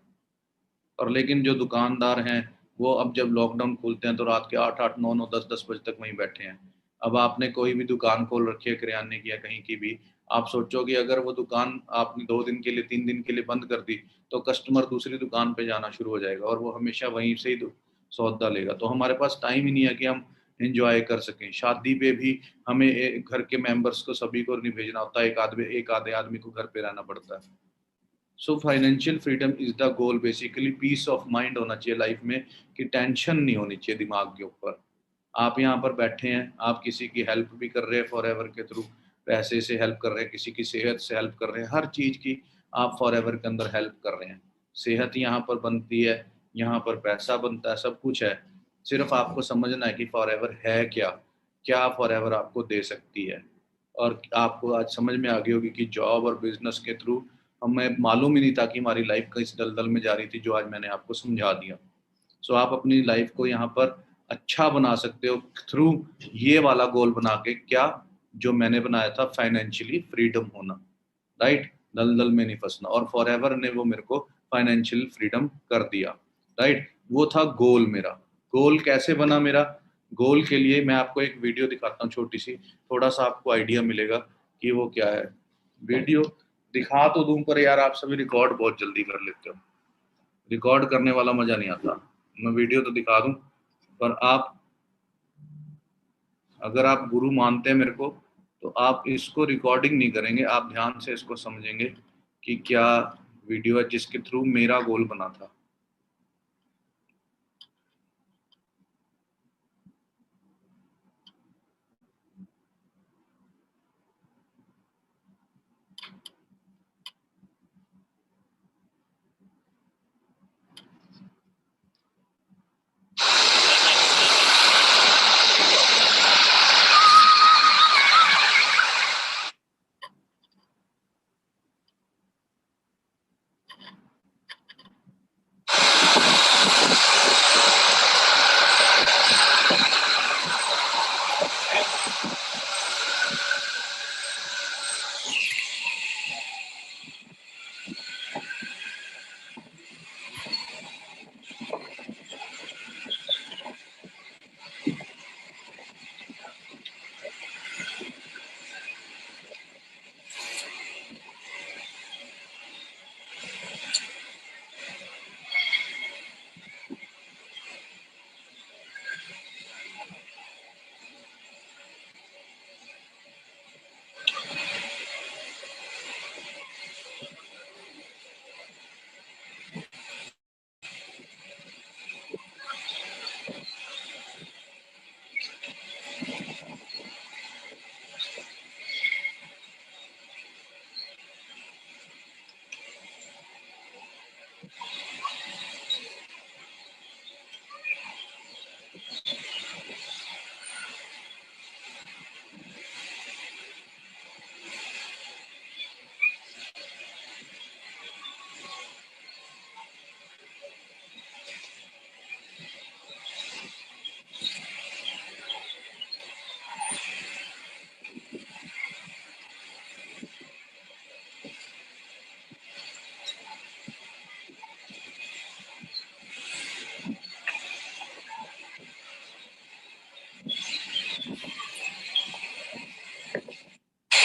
और लेकिन जो दुकानदार हैं, वो अब जब लॉकडाउन खोलते हैं तो रात के 8-8, 9-9, 10-10 बजे तक वहीं बैठे हैं। अब आपने कोई भी दुकान खोल रखी है किराने की या कहीं की भी, आप सोचोगे अगर वो दुकान आपने 2 दिन के लिए, 3 दिन के लिए बंद कर दी, तो कस्टमर दूसरी दुकान पे जाना शुरू हो जाएगा और वो हमेशा वहीं से ही सौदा लेगा। तो हमारे पास टाइम ही नहीं है कि हम एंजॉय कर सकें। शादी पे भी हमें घर के मेंबर्स को सभी को नहीं भेजना होता, एक आधे आदमी को घर पे रहना पड़ता है। So financial freedom is the goal. Basically peace of mind होना चाहिए लाइफ में, कि टेंशन नहीं होनी चाहिए दिमाग के ऊपर। आप यहाँ पर बैठे हैं, आप किसी की हेल्प भी कर रहे हैं फॉर एवर के थ्रू, पैसे से हेल्प कर रहे हैं, किसी की सेहत से हेल्प कर रहे हैं, हर चीज़ की आप फॉर एवर के अंदर हेल्प कर रहे हैं। सेहत यहाँ पर बनती है, यहाँ पर पैसा बनता है, सब कुछ है। सिर्फ आपको समझना है कि फॉर एवर है क्या, क्या फॉर एवर आपको दे सकती है। और आपको आज समझ में आ गई होगी कि जॉब और बिजनेस के थ्रू हमें मालूम ही नहीं था कि हमारी लाइफ किस दलदल में जा रही थी, जो आज मैंने आपको समझा दिया। सो आप अपनी लाइफ को यहाँ पर अच्छा बना सकते हो थ्रू ये वाला गोल बना के, क्या जो मैंने बनाया था, फाइनेंशियली फ्रीडम होना, राइट, दलदल में नहीं फंसना। और फॉर एवर ने वो मेरे को फाइनेंशियल फ्रीडम कर दिया, राइट। वो था गोल मेरा। गोल कैसे बना मेरा? गोल के लिए मैं आपको एक वीडियो दिखाता हूँ छोटी सी, थोड़ा सा आपको आइडिया मिलेगा कि वो क्या है। वीडियो दिखा तो दूं, पर यार आप सभी रिकॉर्ड बहुत जल्दी कर लेते हो, रिकॉर्ड करने वाला मजा नहीं आता। मैं वीडियो तो दिखा दूं, पर आप, अगर आप गुरु मानते हैं मेरे को, तो आप इसको रिकॉर्डिंग नहीं करेंगे, आप ध्यान से इसको समझेंगे कि क्या वीडियो है जिसके थ्रू मेरा गोल बना था।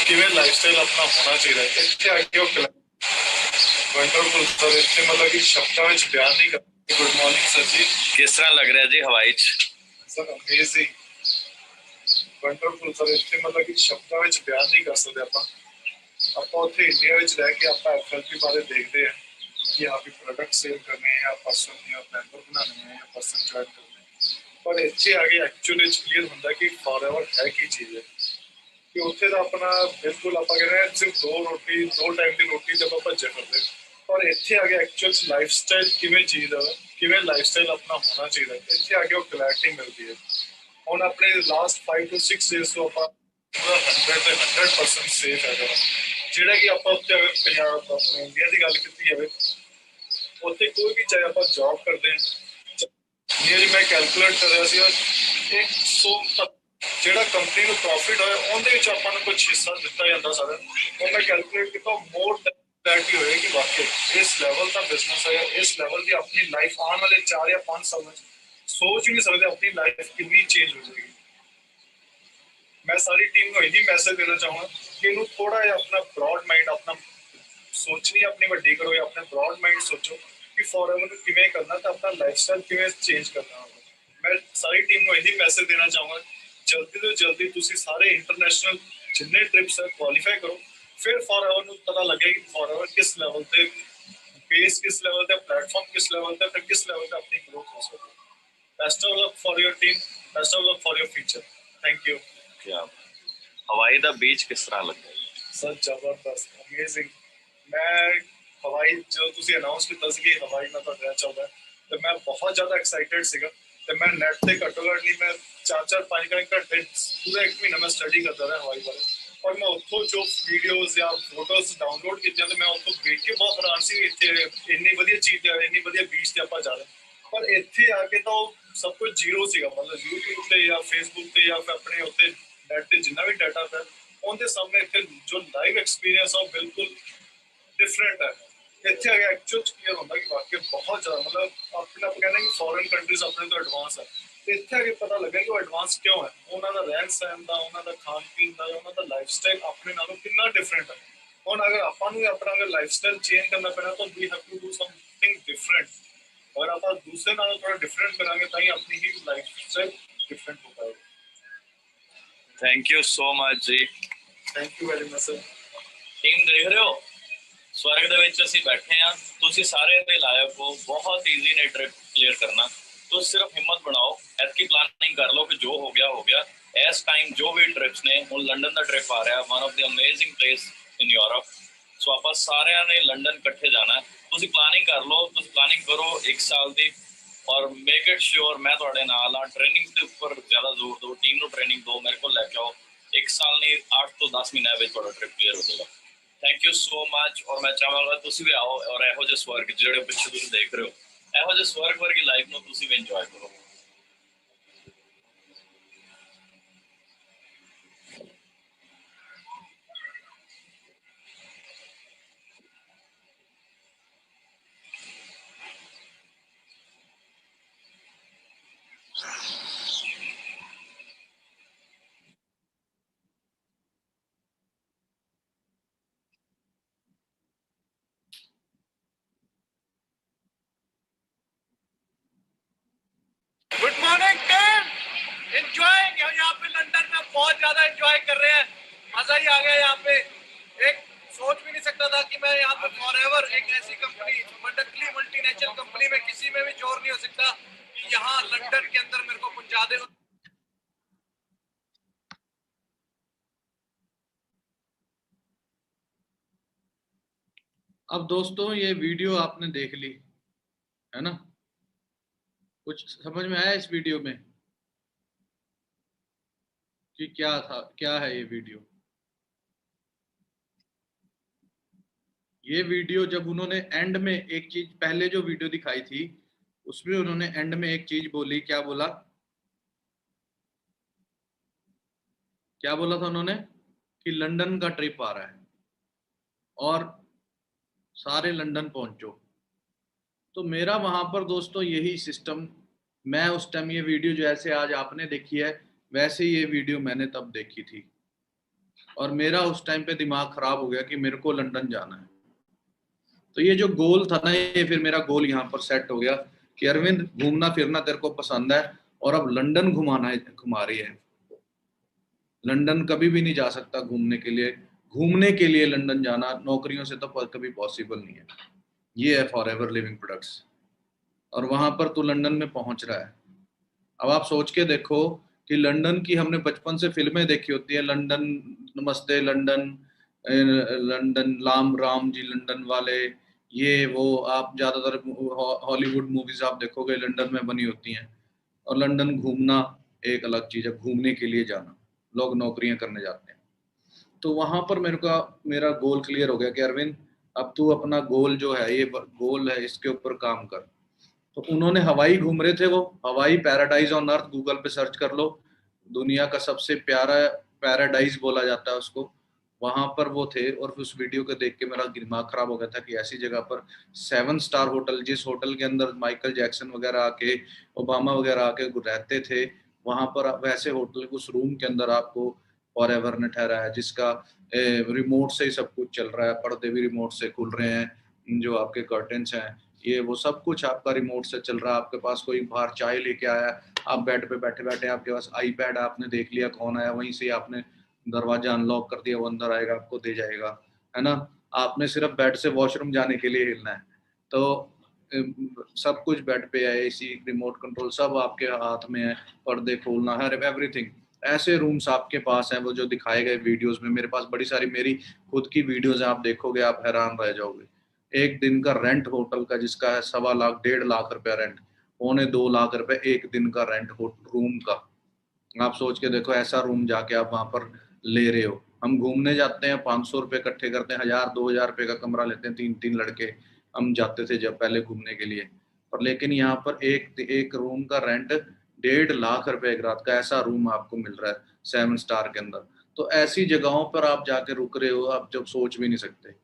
ਕਿਵੇਂ ਲਾਈਫਸਟਾਈਲ ਆਪਣਾ ਹੋਣਾ ਚਾਹੀਦਾ ਹੈ। ਇੱਥੇ ਆ ਕੇ ਉਹ ਵੰਡਰਫੁਲ ਸਰ, ਇੱਥੇ ਮਤਲਬ ਕਿ ਸ਼ਬਦਾਂ ਵਿੱਚ ਬਿਆਨ ਨਹੀਂ ਕਰ। ਗੁੱਡ ਮਾਰਨਿੰਗ ਸਰ ਜੀ, ਕਿਸ ਤਰ੍ਹਾਂ ਲੱਗ ਰਿਹਾ ਜੀ ਹਵਾਈ 'ਚ? Sir amazing, wonderful sir. ਇੱਥੇ ਮਤਲਬ ਕਿ ਸ਼ਬਦਾਂ ਵਿੱਚ ਬਿਆਨ ਨਹੀਂ ਕਰ ਸਕਦੇ ਆਪਾਂ ਉੱਥੇ ਇੰਡੀਆ ਵਿੱਚ ਰਹਿ ਕੇ ਆਪਾਂ ਐਫਐਲਪੀ ਬਾਰੇ ਦੇਖਦੇ ਹਾਂ कि यहाँ पे प्रोडक्ट सेल करने हैं या पर्सन या मेंबर बनाने हैं या पर्सन ज्वाइन करने हैं, पर इतने आगे एक्चुअली क्लियर होता कि फॉरएवर है की चीज़ है कि उत्थे तो अपना बिल्कुल आप कह रहे हैं सिर्फ दो टाइम की रोटी जब आप भज्जे करते, पर इतने आगे एक्चुअल लाइफस्टाइल किमें चीज़ है, किमें लाइफस्टाइल अपना होना चाहिए, इतने आगे वो क्लैरिटी मिलती है। हम अपने लास्ट 5 to 6 days तो आप पूरा 100% सेफ है ਜਿਹੜਾ ਕਿ ਆਪਾਂ ਉੱਥੇ ਅਗਰ ਪੰਜਾਬ ਆਪਣੇ ਇੰਡੀਆ ਦੀ ਗੱਲ ਕੀਤੀ ਜਾਵੇ ਉੱਥੇ ਕੋਈ ਵੀ ਚਾਹੇ ਆਪਾਂ ਜੌਬ ਕਰਦੇ ਹਾਂ ਨੀਅਰਲੀ ਮੈਂ ਕੈਲਕੂਲੇਟ ਕਰ ਰਿਹਾ ਸੀ 100 ਜਿਹੜਾ ਕੰਪਨੀ ਨੂੰ ਪ੍ਰੋਫਿਟ ਹੋਇਆ ਉਹਦੇ ਵਿੱਚ ਆਪਾਂ ਨੂੰ ਕੁਝ ਹਿੱਸਾ ਦਿੱਤਾ ਜਾਂਦਾ ਸਾਰਾ ਉਹ ਮੈਂ ਕੈਲਕੂਲੇਟ ਕੀਤਾ ਮੋਰ ਦੈਟ ਹੀ ਹੋਇਆ ਕਿ ਵਾਕਈ ਇਸ ਲੈਵਲ ਦਾ ਬਿਜ਼ਨਸ ਹੈ ਇਸ ਲੈਵਲ ਦੀ ਆਪਣੀ ਲਾਈਫ ਆਉਣ ਵਾਲੇ 4 ਜਾਂ 5 ਸਾਲਾਂ ਵਿੱਚ ਸੋਚ ਹੀ ਨਹੀਂ ਸਕਦੇ ਆਪਣੀ ਲਾਈਫ ਕਿੰਨੀ ਚੇਂਜ ਹੋ ਜਾਏਗੀ। ਮੈਂ ਸਾਰੀ ਟੀਮ ਨੂੰ ਇਹੀ ਮੈਸੇਜ ਦੇਣਾ ਚਾਹੂੰਗਾ ਕਿ ਇਹਨੂੰ ਥੋੜਾ ਜਿਹਾ ਆਪਣਾ ਬ੍ਰੌਡ ਮਾਈਂਡ ਆਪਣਾ ਸੋਚਣੀ ਆਪਣੀ ਵੱਡੀ ਕਰੋ ਜਾਂ ਆਪਣੇ ਬ੍ਰੌਡ ਮਾਈਂਡ ਸੋਚੋ ਕਿ ਫੋਰਐਵਰ ਨੂੰ ਕਿਵੇਂ ਕਰਨਾ ਤਾਂ ਆਪਣਾ ਲਾਈਫਸਟਾਈਲ ਕਿਵੇਂ ਚੇਂਜ ਕਰਨਾ ਹੋਵੇ। ਮੈਂ ਸਾਰੀ ਟੀਮ ਨੂੰ ਇਹੀ ਮੈਸੇਜ ਦੇਣਾ ਚਾਹੂੰਗਾ ਜਲਦੀ ਤੋਂ ਜਲਦੀ ਤੁਸੀਂ ਸਾਰੇ ਇੰਟਰਨੈਸ਼ਨਲ ਜਿੰਨੇ ਟ੍ਰਿਪਸ ਹੈ ਕੁਆਲੀਫਾਈ ਕਰੋ ਫਿਰ ਫੋਰਐਵਰ ਨੂੰ ਪਤਾ ਲੱਗੇ ਕਿ ਫੋਰਐਵਰ ਕਿਸ ਲੈਵਲ ਤੇ ਬੇਸ ਕਿਸ ਲੈਵਲ ਤੇ ਪਲੇਟਫਾਰਮ ਕਿਸ ਲੈਵਲ ਤੇ ਫਿਰ ਕਿਸ ਲੈਵਲ ਤੇ ਆਪਣੀ ਗਰੋਥ ਹੋ ਸਕਦੀ ਹੈ। Best of luck for your team best of luck for your future thank you. क्या हवाई दा बीच किस तरह लगा सर जबरदस्त अमेजिंग। मैं हवाई जो ਤੁਸੀਂ ਅਨਾਉਂਸ ਕੀਤਾ ਸੀ ਕਿ ਹਵਾਈ ਮੈਂ ਤੁਹਾਡੇ ਨਾਲ ਚੱਲਦਾ ਤੇ ਮੈਂ ਬਹੁਤ ਜ਼ਿਆਦਾ ਐਕਸਾਈਟਡ ਸੀਗਾ ਤੇ ਮੈਂ ਨੈਟ ਤੇ ਘੱਟੋ ਘੱਟ ਨਹੀਂ ਮੈਂ 4-5 ਘੰਟੇ ਪੂਰਾ 1 ਮਹੀਨਾ ਮੈਂ ਸਟੱਡੀ ਕਰਦਾ ਰਿਹਾ ਹਵਾਈ ਬਾਰੇ और मैं ਉੱਥੋਂ ਜੋ ਵੀਡੀਓਜ਼ ਜਾਂ ਫੋਟੋਜ਼ ਡਾਊਨਲੋਡ ਕੀਤੀਆਂ ਤੇ ਮੈਂ ਉੱਥੋਂ ਦੇਖ ਕੇ ਬਹੁਤ ਹੈਰਾਨ ਸੀ ਇੱਥੇ ਇੰਨੀ ਵਧੀਆ ਚੀਜ਼ ਹੈ ਇੰਨੀ ਵਧੀਆ ਬੀਚ ਤੇ ਆਪਾਂ ਜਾ ਰਹੇ ਪਰ ਇੱਥੇ ਆ ਕੇ ਤਾਂ ਸਭ ਕੁਝ ਜ਼ੀਰੋ ਸੀਗਾ ਮਤਲਬ YouTube ਤੇ ਜਾਂ Facebook ਤੇ ਜਾਂ ਫਿਰ ਆਪਣੇ ਉੱਤੇ ਨੈਟ ਤੇ ਜਿੰਨਾ ਵੀ ਡਾਟਾ ਪਿਆ ਉਹਦੇ ਸਾਹਮਣੇ ਇੱਥੇ ਜੋ ਲਾਈਵ ਐਕਸਪੀਰੀਅੰਸ ਆ ਉਹ ਬਿਲਕੁਲ डिफरेंट है। ਇੱਥੇ ਆ ਕੇ ਐਕਚੁਅਲ ਕਲੀਅਰ ਹੁੰਦਾ ਕਿ ਵਾਕਈ ਬਹੁਤ ਜ਼ਿਆਦਾ ਮਤਲਬ ਆਪਣੇ ਆਪ ਕਹਿੰਦੇ ਕਿ ਫੋਰਨ ਕੰਟਰੀਜ਼ ਆਪਣੇ ਤੋਂ ਐਡਵਾਂਸ ਹੈ ਤੇ ਇੱਥੇ ਆ ਕੇ ਪਤਾ ਲੱਗਾ ਕਿ ਉਹ ਐਡਵਾਂਸ ਕਿਉਂ ਹੈ ਉਹਨਾਂ ਦਾ ਰਹਿਣ ਸਹਿਣ ਦਾ ਉਹਨਾਂ ਦਾ ਖਾਣ ਪੀਣ ਦਾ ਉਹਨਾਂ ਦਾ ਲਾਈਫ ਸਟਾਈਲ ਆਪਣੇ ਨਾਲੋਂ ਕਿੰਨਾ ਡਿਫਰੈਂਟ ਹੈ। ਹੁਣ ਅਗਰ ਆਪਾਂ ਨੂੰ ਆਪਣਾ ਅਗਰ ਲਾਈਫ ਸਟਾਈਲ ਚੇਂਜ ਕਰਨਾ ਪੈਣਾ ਤਾਂ we have to do something different और आप दूसरे नालों थोड़ा डिफरेंट कराएंगे ताकि अपनी ही लाइफ स्टाइल डिफरेंट हो पाएगा। Thank you so much ji. Thank you very much sir. Team देख रहे हो स्वर्ग ਦੇ ਵਿੱਚ ਅਸੀਂ ਬੈਠੇ ਆ ਤੁਸੀਂ ਸਾਰੇ ਦੇ ਲਾਇਕ ਹੋ ਬਹੁਤ ਈਜ਼ੀ ਨੇ ਟ੍ਰਿਪ ਕਲੀਅਰ ਕਰਨਾ ਤੁਸੀਂ ਸਿਰਫ ਹਿੰਮਤ ਬਣਾਓ ਐਤਕੀ ਪਲਾਨਿੰਗ ਕਰ ਲਓ ਕਿ ਜੋ ਹੋ ਗਿਆ ਇਸ ਟਾਈਮ ਜੋ ਵੀ ਟ੍ਰਿਪਸ ਨੇ ਹੁਣ ਲੰਡਨ ਦਾ ਟ੍ਰਿਪ ਆ ਰਿਹਾ one of the amazing place in Europe so ਆਪਾਂ ਸਾਰਿਆਂ ਨੇ ਲੰਡਨ ਇਕੱਠੇ ਜਾਣਾ ਤੁਸੀਂ ਪਲਾਨਿੰਗ ਕਰ ਲਓ ਤੁਸੀਂ ਪਲਾਨਿੰਗ ਕਰੋ 1 ਸਾਲ ਦੀ ਔਰ ਮੇਕ ਇਟ ਸ਼ੋਰ ਮੈਂ ਤੁਹਾਡੇ ਨਾਲ ਆ ਟ੍ਰੇਨਿੰਗ ਦੇ ਉੱਪਰ ਜ਼ਿਆਦਾ ਜ਼ੋਰ ਦਿਓ ਟੀਮ ਨੂੰ ਟ੍ਰੇਨਿੰਗ ਦਿਓ ਮੇਰੇ ਕੋਲ ਲੈ ਕੇ ਆਓ 1 ਸਾਲ ਨਹੀਂ 8 ਤੋਂ 10 ਮਹੀਨਿਆਂ ਵਿੱਚ ਤੁਹਾਡਾ ਟ੍ਰਿਪ ਕਲੀਅਰ ਹੋ ਜਾਏਗਾ। ਥੈਂਕ ਯੂ ਸੋ ਮਚ ਔਰ ਮੈਂ ਚਾਹਾਂਗਾ ਤੁਸੀਂ ਵੀ ਆਓ ਔਰ ਇਹੋ ਜਿਹੇ ਸਵਰਗ ਜਿਹੜੇ ਪਿੱਛੇ ਤੁਸੀਂ ਦੇਖ ਰਹੇ ਹੋ ਇਹੋ ਜਿਹੇ ਸਵਰਗ ਵਰਗੀ ਲਾਈਫ ਨੂੰ ਤੁਸੀਂ ਵੀ ਇੰਜੋਏ ਕਰੋ। Good morning team. एंजॉयिंग यहाँ पे लंदन में बहुत ज्यादा एंजॉय कर रहे हैं मजा ही आ गया यहाँ पे एक सोच भी नहीं सकता था कि मैं यहाँ पे फॉरएवर एक ऐसी कंपनी नकली मल्टीनेशनल कंपनी में किसी में भी जोर नहीं हो सकता कि यहाँ लंदन के अंदर मेरे को पहुंचा दे। अब दोस्तों ये वीडियो आपने देख ली है ना कुछ समझ में आया इस वीडियो में कि क्या था क्या है ये वीडियो जब उन्होंने एंड में एक चीज पहले जो वीडियो दिखाई थी उसमें उन्होंने एंड में एक चीज बोली क्या बोला था उन्होंने कि लंदन का ट्रिप आ रहा है और सारे लंदन पहुंचो। तो मेरा वहां पर दोस्तों यही सिस्टम मैं उस टाइम ये वीडियो जैसे आज आपने देखी है वैसे ये वीडियो मैंने तब देखी थी और मेरा उस टाइम पे दिमाग खराब हो गया कि मेरे को लंदन जाना है। तो ये जो गोल था ना ये फिर मेरा गोल यहाँ पर सेट हो गया कि अरविंद घूमना फिरना तेरे को पसंद है और अब लंदन घुमा रही है। लंदन कभी भी नहीं जा सकता घूमने के लिए लंदन जाना नौकरियों से तो कभी पॉसिबल नहीं है। ये है फॉरएवर लिविंग प्रोडक्ट्स और वहां पर तू लंदन में पहुंच रहा है। अब आप सोच के देखो कि लंदन की हमने बचपन से फिल्में देखी होती है लंदन नमस्ते लंदन राम जी लंदन वाले ये वो आप ज्यादातर हॉलीवुड मूवीज आप देखोगे लंदन में बनी होती हैं और लंदन घूमना एक अलग चीज है घूमने के लिए जाना लोग नौकरियां करने जाते हैं। तो वहां पर मेरा गोल क्लियर हो गया कि अरविंद अब तू अपना गोल जो है, ये गोल है, इसके ऊपर काम कर। तो उन्होंने हवाई घूम रहे थे, वो हवाई पैराडाइज ऑन अर्थ, गूगल पे सर्च कर लो, दुनिया का सबसे प्यारा पैराडाइज बोला जाता है उसको। वहां पर वो थे और उस वीडियो को देख के मेरा दिमाग खराब हो गया था कि ऐसी जगह पर 7 स्टार होटल, जिस होटल के अंदर माइकल जैक्सन वगैरह आके, ओबामा वगैरह आके रहते थे, वहां पर वैसे होटल उस रूम के अंदर आपको फॉर एवर ने ठहरा है, जिसका रिमोट से ही सब कुछ चल रहा है, पर्दे भी रिमोट से खुल रहे हैं, जो आपके कर्टेन्स हैं ये वो सब कुछ आपका रिमोट से चल रहा है। आपके पास कोई बाहर चाय लेके आया, आप बेड पे बैठे बैठे आपके पास आईपैड, आपने देख लिया कौन आया, वहीं से आपने दरवाजा अनलॉक कर दिया, वो अंदर आएगा, आपको दे जाएगा, है ना। आपने सिर्फ बेड से वॉशरूम जाने के लिए हिलना है, तो सब कुछ बेड पे है, एसी, रिमोट कंट्रोल सब आपके हाथ में है, पर्दे खोलना है, एवरीथिंग। ऐसे रूम्स आपके पास हैं, वो जो दिखाए गए वीडियोस में, मेरे पास बड़ी सारी मेरी खुद की वीडियोस हैं, आप देखोगे आप हैरान रह जाओगे। एक दिन का रेंट होटल का जिसका है 1.25 लाख 1.5 लाख रुपया रेंट, 2.25 लाख रुपए एक दिन का रेंट रूम का। आप सोच के देखो, ऐसा रूम जाके आप वहां पर ले रहे हो। हम घूमने जाते हैं, 500 रुपये इकट्ठे करते हैं, 1000-2000 रुपये का कमरा लेते हैं, 3-3 लड़के हम जाते थे जब पहले घूमने के लिए। पर लेकिन यहाँ पर एक एक रूम का रेंट 1.5 लाख रुपए एक रात का, ऐसा रूम आपको मिल रहा है 7 स्टार के अंदर। तो ऐसी जगहों पर आप जाके रुक रहे हो, आप जब सोच भी नहीं सकते।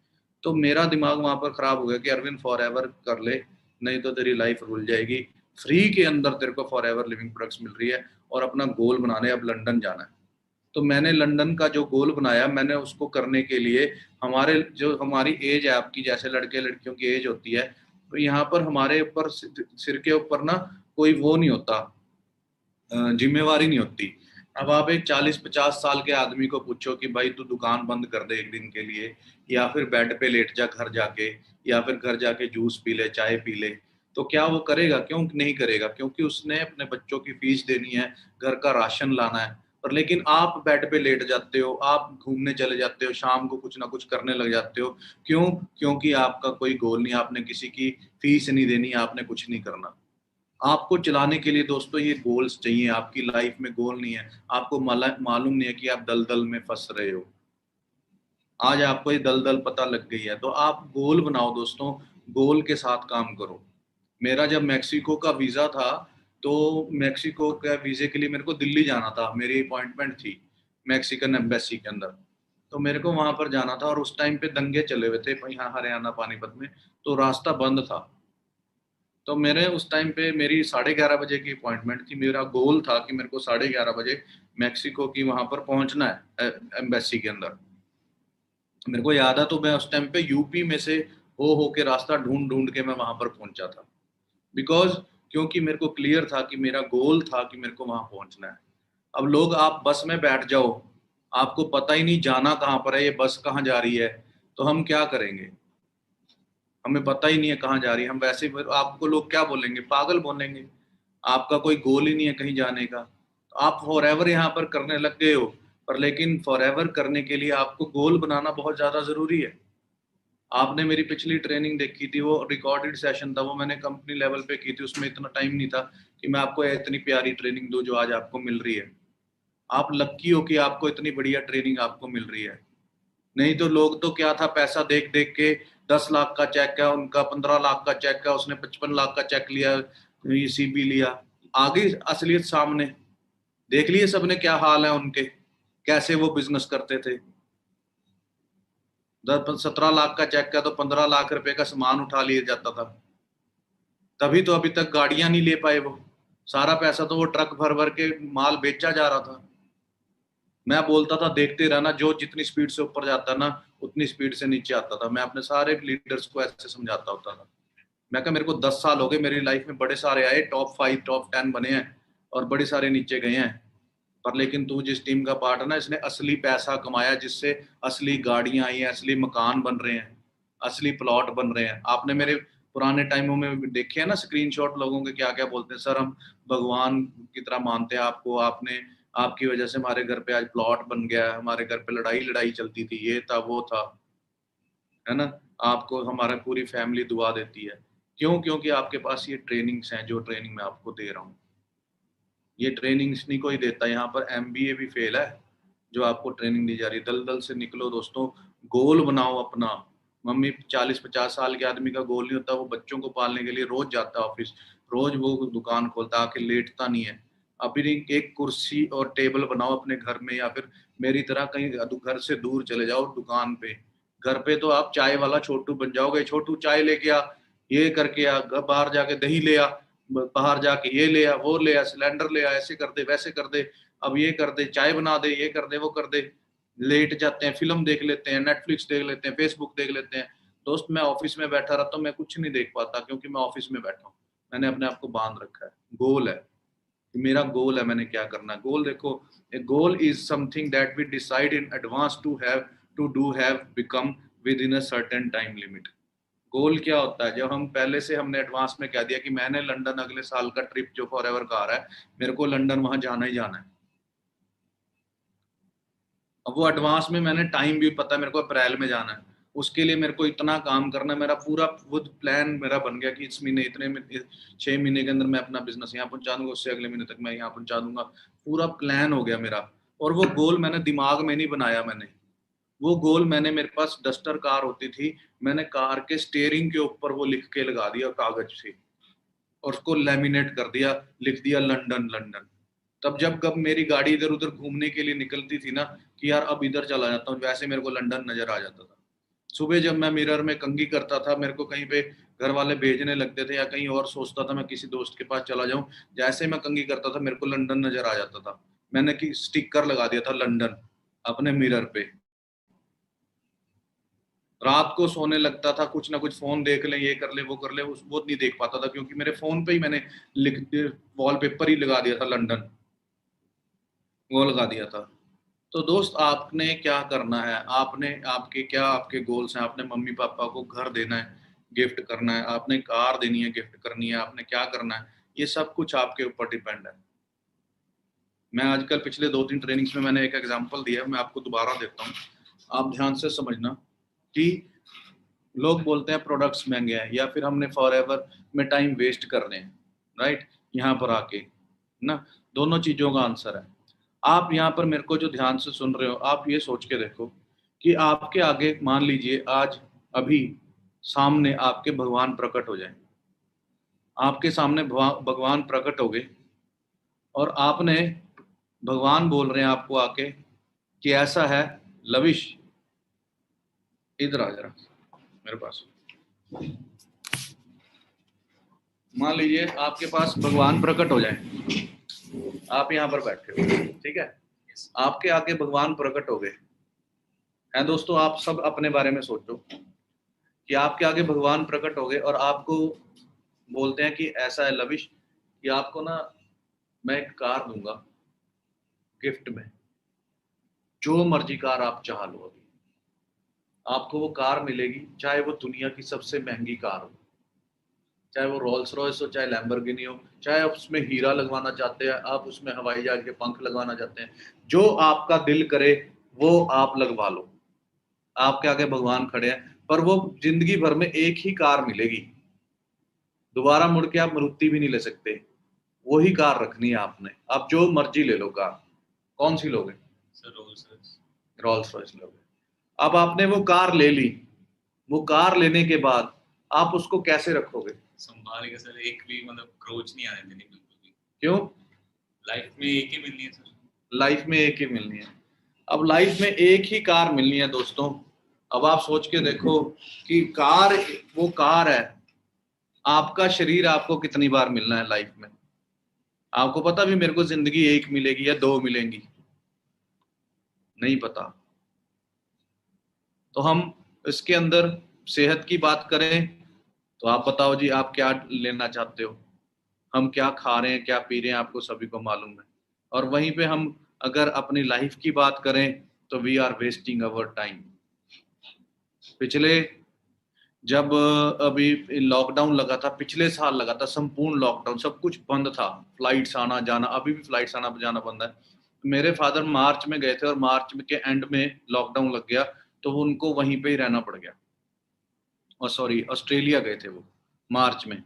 तो मेरा दिमाग वहां पर खराब हो गया कि अरविंद फॉर एवर कर ले, नहीं तो तेरी लाइफ रुल जाएगी। फ्री के अंदर तेरे को फॉर एवर लिविंग प्रोडक्ट्स मिल रही है, और अपना गोल बनाने अब लंदन जाना है। तो मैंने लंदन का जो गोल बनाया, मैंने उसको करने के लिए, हमारी एज है आपकी, जैसे लड़के लड़कियों की एज होती है, तो यहाँ पर हमारे ऊपर सिर के ऊपर ना कोई वो नहीं होता, जिम्मेवारी नहीं होती। अब आप एक 40-50 साल के आदमी को पूछो कि भाई तू दुकान बंद कर दे एक दिन के लिए, या फिर बेड पे लेट जा घर जाके, या फिर घर जाके जूस पी ले, चाय पी ले, तो क्या वो करेगा? क्यों नहीं करेगा? क्योंकि उसने अपने बच्चों की फीस देनी है, घर का राशन लाना है। पर लेकिन आप बेड पे लेट जाते हो, आप घूमने चले जाते हो, शाम को कुछ ना कुछ करने लग जाते हो। क्यों? क्योंकि आपका कोई गोल नहीं, आपने किसी की फीस नहीं देनी, आपने कुछ नहीं करना। आपको चलाने के लिए दोस्तों ये गोल्स चाहिए, आपकी लाइफ में गोल नहीं है, आपको मालूम नहीं है कि आप दलदल में फंस रहे हो। आज आपको ये दलदल पता लग गई है, तो आप गोल बनाओ दोस्तों, गोल के साथ काम करो। मेरा जब मैक्सिको का वीज़ा था, तो मैक्सिको के वीज़े के लिए मेरे को दिल्ली जाना था, मेरी अपॉइंटमेंट थी मैक्सिकन एम्बेसी के अंदर। तो मेरे को वहां पर जाना था, और उस टाइम पे दंगे चले हुए थे यहाँ हरियाणा पानीपत में, तो रास्ता बंद था। तो मेरे उस टाइम पे मेरी 11:30 बजे की अपॉइंटमेंट थी। मेरा गोल था कि मेरे को 11:30 बजे मैक्सिको की वहां पर पहुंचना है एम्बेसी के अंदर। मेरे को याद है, तो मैं उस टाइम पे यूपी में से हो के रास्ता ढूंढ ढूंढ के मैं वहां पर पहुंचा था, बिकॉज क्योंकि मेरे को क्लियर था कि मेरा गोल था कि मेरे को वहां पहुंचना है। अब लोग, आप बस में बैठ जाओ, आपको पता ही नहीं जाना कहाँ पर है, ये बस कहाँ जा रही है, तो हम क्या करेंगे? हमें पता ही नहीं है कहाँ जा रही है, हम वैसे आपको लोग क्या बोलेंगे? पागल बोलेंगे। आपका कोई गोल ही नहीं है कहीं जाने का, तो आप फॉर एवर यहाँ पर करने लग गए हो। पर लेकिन फॉर एवर करने के लिए आपको गोल बनाना बहुत ज्यादा जरूरी है। आपने मेरी पिछली ट्रेनिंग देखी थी, वो रिकॉर्डेड सेशन था, वो मैंने कंपनी लेवल पे की थी, उसमें इतना टाइम नहीं था कि मैं आपको इतनी प्यारी ट्रेनिंग दूं जो आज आपको मिल रही है। आप लक्की हो कि आपको इतनी बढ़िया ट्रेनिंग आपको मिल रही है। नहीं तो लोग तो क्या था, पैसा देख देख के 10 लाख का चेक है उनका, 15 लाख का चेक है, उसने 55 लाख का चेक लिया, ये सीबी लिया। आगे असलियत सामने देख लिए सबने क्या हाल है उनके, कैसे वो बिजनेस करते थे। 17 लाख का चेक का तो 15 लाख रुपए का सामान उठा लिया जाता था। तभी तो अभी तक गाड़ियां नहीं ले पाए वो, सारा पैसा तो वो ट्रक भर भर के माल बेचा जा रहा था। मैं बोलता था देखते रहना, जो जितनी स्पीड से ऊपर जाता ना उतनी स्पीड से नीचे आता था। मैं अपने सारे लीडर्स को ऐसे समझाता होता था। मैं कहा मेरे को 10 साल हो गए, मेरी लाइफ में बड़े सारे आए, टॉप 5 टॉप 10 बने हैं, और बड़े सारे नीचे गए हैं। पर लेकिन तू जिस टीम का पार्ट है ना, इसने असली पैसा कमाया, जिससे असली गाड़ियां आई हैं, असली मकान बन रहे हैं, असली प्लॉट बन रहे हैं। आपने मेरे पुराने टाइमों में देखे हैं ना स्क्रीनशॉट, लोगों के क्या क्या बोलते हैं, सर हम भगवान की तरह मानते हैं आपको, आपने आपकी वजह से हमारे घर पे आज प्लॉट बन गया, हमारे घर पे लड़ाई लड़ाई चलती थी, ये था वो था, है ना। आपको हमारा पूरी फैमिली दुआ देती है। क्यों? क्योंकि आपके पास ये ट्रेनिंग्स हैं, जो ट्रेनिंग मैं आपको दे रहा हूँ। ये ट्रेनिंग्स नहीं कोई देता, यहाँ पर एमबीए भी फेल है, जो आपको ट्रेनिंग दी जा रही है। दलदल से निकलो दोस्तों, गोल बनाओ अपना। मम्मी 40-50 साल के आदमी का गोल नहीं होता, वो बच्चों को पालने के लिए रोज जाता है ऑफिस, रोज वो दुकान खोलता, आके लेटता नहीं है। अभी एक कुर्सी और टेबल बनाओ अपने घर में, या फिर मेरी तरह कहीं घर से दूर चले जाओ दुकान पे। घर पे तो आप चाय वाला छोटू बन जाओगे, छोटू चाय लेके आ, ये करके आ, बाहर जाके दही ले आ, बाहर जाके ये ले आ, वो ले आ, सिलेंडर ले आ, ऐसे कर दे वैसे कर दे, अब ये कर दे, चाय बना दे, ये कर दे वो कर दे। लेट जाते हैं, फिल्म देख लेते हैं, नेटफ्लिक्स देख लेते हैं, फेसबुक देख लेते हैं। दोस्त मैं ऑफिस में बैठा रहता हूँ, मैं कुछ नहीं देख पाता क्योंकि मैं ऑफिस में बैठा हूँ। मैंने अपने आप को बांध रखा है। गोल है, मेरा गोल है, मैंने क्या करना है। गोल देखो, a goal is something that we decide in advance to do have become within a certain time limit. Goal क्या होता है? जब हम पहले से हमने एडवांस में कह दिया कि मैंने लंदन अगले साल का ट्रिप जो फॉरएवर का आ रहा है, मेरे को लंदन वहां जाना ही जाना है। अब वो एडवांस में मैंने टाइम भी पता है, मेरे को अप्रैल में जाना है, उसके लिए मेरे को इतना काम करना है। मेरा पूरा खुद प्लान मेरा बन गया कि इस महीने इतने में 6 महीने के अंदर मैं अपना बिजनेस यहाँ पहुंचा दूंगा, उससे अगले महीने तक मैं यहाँ पहुंचा दूंगा। पूरा प्लान हो गया मेरा। और वो गोल मैंने दिमाग में नहीं बनाया, मैंने वो गोल मैंने, मेरे पास डस्टर कार होती थी, मैंने कार के स्टीयरिंग के ऊपर वो लिख के लगा दिया कागज से, और उसको लेमिनेट कर दिया, लिख दिया लंदन लंदन। तब जब कब मेरी गाड़ी इधर उधर घूमने के लिए निकलती थी ना कि यार अब इधर चला जाता हूँ, वैसे मेरे को लंदन नजर आ जाता था। सुबह जब मैं मिरर में कंघी करता था, मेरे को कहीं पे घर वाले भेजने लगते थे या कहीं और सोचता था मैं किसी दोस्त के पास चला जाऊं, जैसे मैं कंघी करता था मेरे को लंदन नजर आ जाता था। मैंने कि स्टिकर लगा दिया था लंदन अपने मिरर पे। रात को सोने लगता था, कुछ ना कुछ फोन देख ले, ये कर ले वो कर ले, वो नहीं देख पाता था क्योंकि मेरे फोन पे ही मैंने लिख वॉलपेपर ही लगा दिया था लंदन, वो लगा दिया था। तो दोस्त आपने क्या करना है, आपने आपके क्या आपके गोल्स हैं? आपने मम्मी पापा को घर देना है, गिफ्ट करना है, आपने कार देनी है, गिफ्ट करनी है, आपने क्या करना है, ये सब कुछ आपके ऊपर डिपेंड है। मैं आजकल पिछले 2-3 ट्रेनिंग्स में मैंने एक एग्जांपल दिया है, मैं आपको दोबारा देता हूँ, आप ध्यान से समझना। कि लोग बोलते हैं प्रोडक्ट्स महंगे हैं, या फिर हमने फॉरएवर में टाइम वेस्ट कर रहे हैं, राइट? यहाँ पर आके ना, दोनों चीजों का आंसर है। आप यहाँ पर मेरे को जो ध्यान से सुन रहे हो, आप ये सोच के देखो कि आपके आगे मान लीजिए आज अभी सामने आपके भगवान प्रकट हो जाए, आपके सामने भगवान प्रकट हो गए, और आपने, भगवान बोल रहे हैं आपको आके कि ऐसा है लविश, इधर आ जरा मेरे पास। मान लीजिए आपके पास भगवान प्रकट हो जाए, आप यहाँ पर बैठे हो, ठीक है, आपके आगे भगवान प्रकट हो गए हैं। दोस्तों आप सब अपने बारे में सोचो कि आपके आगे भगवान प्रकट हो गए और आपको बोलते हैं कि ऐसा है लविश कि आपको ना मैं एक कार दूंगा गिफ्ट में, जो मर्जी कार आप चाह लो, अभी आपको वो कार मिलेगी, चाहे वो दुनिया की सबसे महंगी कार हो, चाहे वो रोल्स रॉयस हो, चाहे लैम्बोर्गिनी हो, चाहे आप उसमें हीरा लगवाना चाहते हैं, आप उसमें हवाई जहाज के पंख लगवाना चाहते हैं, जो आपका दिल करे वो आप लगवा लो। आपके आगे भगवान खड़े हैं, पर वो जिंदगी भर में एक ही कार मिलेगी, दोबारा मुड़ के आप मारुति भी नहीं ले सकते, वही कार रखनी है आपने। आप जो मर्जी ले लो कार, कौन सी लोगे? रोल्स रॉयस लोगे। अब आपने वो कार ले ली, वो कार लेने के बाद आप उसको कैसे रखोगे? संभाल के सर, एक भी मतलब क्रोच नहीं आने देनी बिल्कुल भी। क्यों? लाइफ में एक ही मिलनी है सर। लाइफ में एक ही मिलनी है। अब लाइफ में एक ही कार मिलनी है दोस्तों। अब आप सोच के देखो कि कार, वो कार है, आपका शरीर आपको कितनी बार मिलना है लाइफ में? आपको पता भी मेरे को जिंदगी एक मिलेगी या 2 मिलेंगी? नहीं पता। तो हम इसके अंदर सेहत की बात करें तो आप बताओ जी, आप क्या लेना चाहते हो? हम क्या खा रहे हैं, क्या पी रहे हैं, आपको सभी को मालूम है। और वहीं पे हम अगर अपनी लाइफ की बात करें तो we are wasting our time. पिछले जब अभी लॉकडाउन लगा था, पिछले साल लगा था संपूर्ण लॉकडाउन, सब कुछ बंद था, फ्लाइट्स आना जाना, अभी भी फ्लाइट्स आना जाना बंद है। मेरे फादर मार्च में गए थे और मार्च के एंड में लॉकडाउन लग गया, तो उनको वहीं पे ही रहना पड़ गया। और सॉरी, ऑस्ट्रेलिया गए थे वो, मार्च में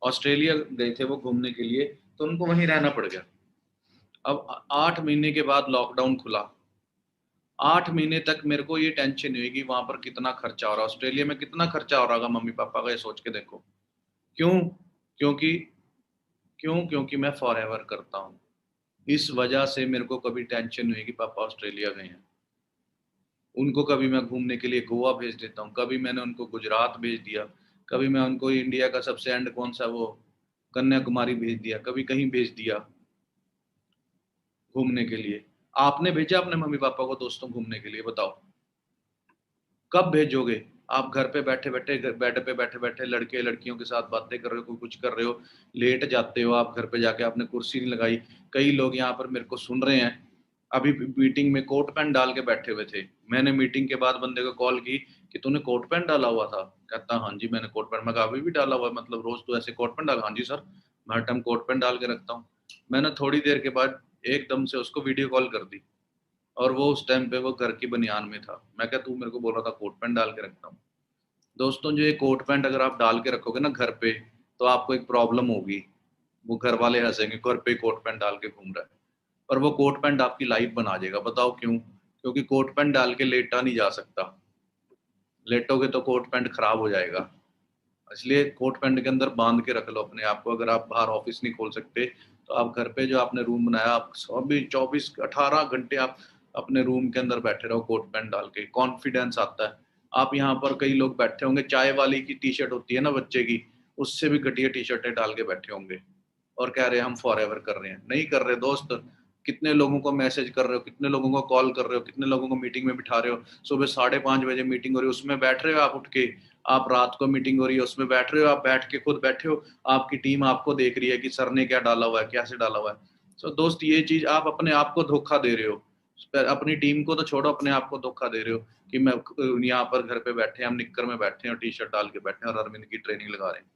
ऑस्ट्रेलिया गए थे वो घूमने के लिए, तो उनको वहीं रहना पड़ गया। अब 8 महीने के बाद लॉकडाउन खुला, 8 महीने तक मेरे को ये टेंशन नहीं हुई कि वहां पर कितना खर्चा हो रहा है, ऑस्ट्रेलिया में कितना खर्चा हो रहा होगा मम्मी पापा का, ये सोच के देखो। क्यों? क्योंकि क्योंकि मैं फॉरएवर करता हूँ। इस वजह से मेरे को कभी टेंशन नहीं हुई कि पापा ऑस्ट्रेलिया गए हैं। उनको कभी मैं घूमने के लिए गोवा भेज देता हूँ, कभी मैंने उनको गुजरात भेज दिया, कभी मैं उनको इंडिया का सबसे एंड कौन सा वो कन्याकुमारी भेज दिया, कभी कहीं भेज दिया घूमने के लिए। आपने भेजा अपने मम्मी पापा को दोस्तों घूमने के लिए? बताओ कब भेजोगे? आप घर पे बैठे बैठे, बेड पे बैठे बैठे लड़के लड़कियों के साथ बातें कर रहे हो, कोई कुछ कर रहे हो, लेट जाते हो आप घर पे जाके, आपने कुर्सी नहीं लगाई। कई लोग यहाँ पर मेरे को सुन रहे हैं, अभी मीटिंग में कोट पैंट डाल के बैठे हुए थे। मैंने मीटिंग के बाद बंदे को कॉल की कि तूने कोट पैंट डाला हुआ था? कहता हाँ जी मैंने कोट पैंट। मैं कहा अभी भी डाला हुआ है, मतलब रोज तो ऐसे कोट पैंट डाला? हाँ जी सर, मैं हर टाइम कोट पैंट डाल के रखता हूँ। मैंने थोड़ी देर के बाद एकदम से उसको वीडियो कॉल कर दी, और वो उस टाइम पे वो घर की बनियान में था। मैं क्या, तू मेरे को बोल रहा था कोट पैंट डाल के रखता हूँ? दोस्तों जो ये कोट पैंट अगर आप डाल के रखोगे ना घर पे, तो आपको एक प्रॉब्लम होगी। वो घर वाले हंसेंगे, घर पे कोट पैंट डाल के घूम रहा है। और वो कोट पैंट आपकी लाइफ बना देगा। बताओ क्यों? क्योंकि कोट पैंट डाल के लेटा नहीं जा सकता, लेटोगे तो कोट पैंट खराब हो जाएगा। इसलिए कोट पैंट के अंदर बांध के रख लो अपने आप को। अगर आप बाहर ऑफिस नहीं खोल सकते, तो आप घर पे जो आपने रूम बनाया, आप 24-18 घंटे आप अपने रूम के अंदर बैठे रहो कोट पैंट डाल के, कॉन्फिडेंस आता है। आप यहाँ पर कई लोग बैठे होंगे, चाय वाली की टी शर्ट होती है ना बच्चे की, उससे भी घटिया टी शर्टें डाल के बैठे होंगे, और कह रहे हैं हम फॉर एवर कर रहे हैं। नहीं कर रहे दोस्त। कितने लोगों को मैसेज कर रहे हो, कितने लोगों को कॉल कर रहे हो, कितने लोगों को मीटिंग में बिठा रहे हो। सुबह 5:30 बजे मीटिंग हो रही है, उसमें बैठ रहे हो आप उठ के। आप रात को मीटिंग हो रही है, उसमें बैठ रहे हो आप, बैठ के खुद बैठे हो। आपकी टीम आपको देख रही है कि सर ने क्या डाला हुआ है, कैसे डाला हुआ है। सो दोस्त ये चीज आप अपने आप को धोखा दे रहे हो। अपनी टीम को तो छोड़ो, अपने आप को धोखा दे रहे हो कि मैं यहाँ पर घर पे बैठे हैं, हम निक्कर में बैठे हैं और टी शर्ट डाल के बैठे हैं और अरविंद की ट्रेनिंग लगा रहे हैं।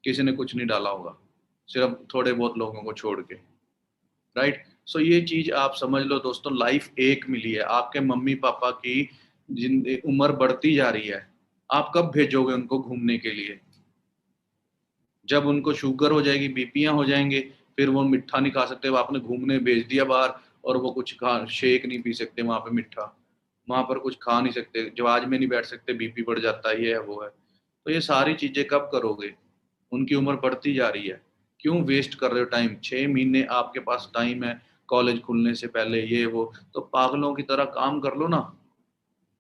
किसी ने कुछ नहीं डाला होगा, सिर्फ थोड़े बहुत लोगों को छोड़ के। राइट? सो ये चीज आप समझ लो दोस्तों, लाइफ एक मिली है। आपके मम्मी पापा की उम्र बढ़ती जा रही है, आप कब भेजोगे उनको घूमने के लिए? जब उनको शुगर हो जाएगी, बीपियां हो जाएंगे, फिर वो मिठा नहीं खा सकते। आपने घूमने भेज दिया बाहर, और वो कुछ खा, शेक नहीं पी सकते वहां पे मीठा, वहां पर कुछ खा नहीं सकते, जहाज में नहीं बैठ सकते, बीपी बढ़ जाता है, ये है वो है। तो ये सारी चीजें कब करोगे? उनकी उम्र बढ़ती जा रही है, क्यों वेस्ट कर रहे हो टाइम? 6 महीने आपके पास टाइम है कॉलेज खुलने से पहले, ये वो, तो पागलों की तरह काम कर लो ना,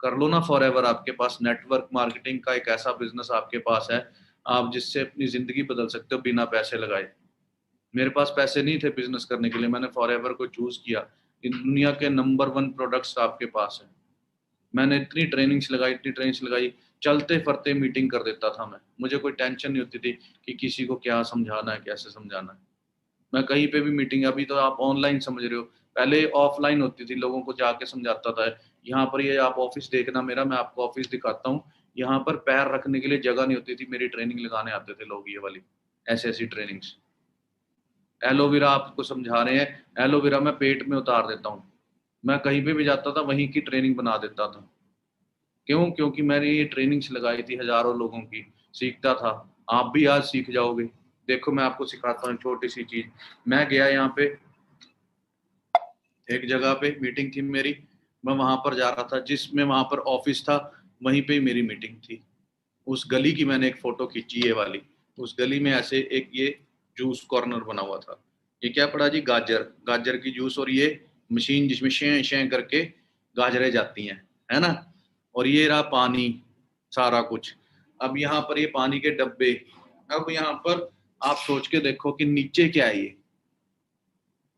कर लो ना फॉर एवर। आपके पास नेटवर्क मार्केटिंग का एक ऐसा बिजनेस आपके पास है, आप जिससे अपनी जिंदगी बदल सकते हो बिना पैसे लगाए। मेरे पास पैसे नहीं थे बिजनेस करने के लिए, मैंने फॉर एवर को चूज किया। इन दुनिया के नंबर 1 प्रोडक्ट्स आपके पास है। मैंने इतनी ट्रेनिंग्स लगाई, इतनी ट्रेनिंग्स लगाई, चलते फिरते मीटिंग कर देता था मैं। मुझे कोई टेंशन नहीं होती थी कि किसी को क्या समझाना है, कैसे समझाना है। मैं कहीं पे भी मीटिंग, अभी तो आप ऑनलाइन समझ रहे हो, पहले ऑफलाइन होती थी, लोगों को जाके समझाता था। यहाँ पर ये आप ऑफिस देखना मेरा, मैं आपको ऑफिस दिखाता हूँ। यहाँ पर पैर रखने के लिए जगह नहीं होती थी, मेरी ट्रेनिंग लगाने आते थे लोग, ये वाली ऐसी ऐसी ट्रेनिंग्स। एलोवेरा आपको समझा रहे हैं, एलोवेरा मैं पेट में उतार देता हूँ। मैं कहीं पे भी जाता था वहीं की ट्रेनिंग बना देता था। क्यों? क्योंकि मैंने ये ट्रेनिंग्स लगाई थी हजारों लोगों की, सीखता था। आप भी आज सीख जाओगे। देखो मैं आपको सिखाता हूँ छोटी सी चीज। मैं गया यहाँ पे, एक जगह पे मीटिंग थी मेरी, मैं वहां पर जा रहा था, जिसमें वहां पर ऑफिस था, वहीं पे ही मेरी मीटिंग थी। उस गली की मैंने एक फोटो खींची, ये वाली। उस गली में ऐसे एक ये जूस कॉर्नर बना हुआ था। ये क्या पड़ा जी? गाजर, गाजर की जूस, और ये मशीन जिसमें शें शें करके गाजरें जाती हैं, है ना। और ये रहा पानी, सारा कुछ। अब यहाँ पर ये पानी के डब्बे। अब यहाँ पर आप सोच के देखो कि नीचे क्या है, ये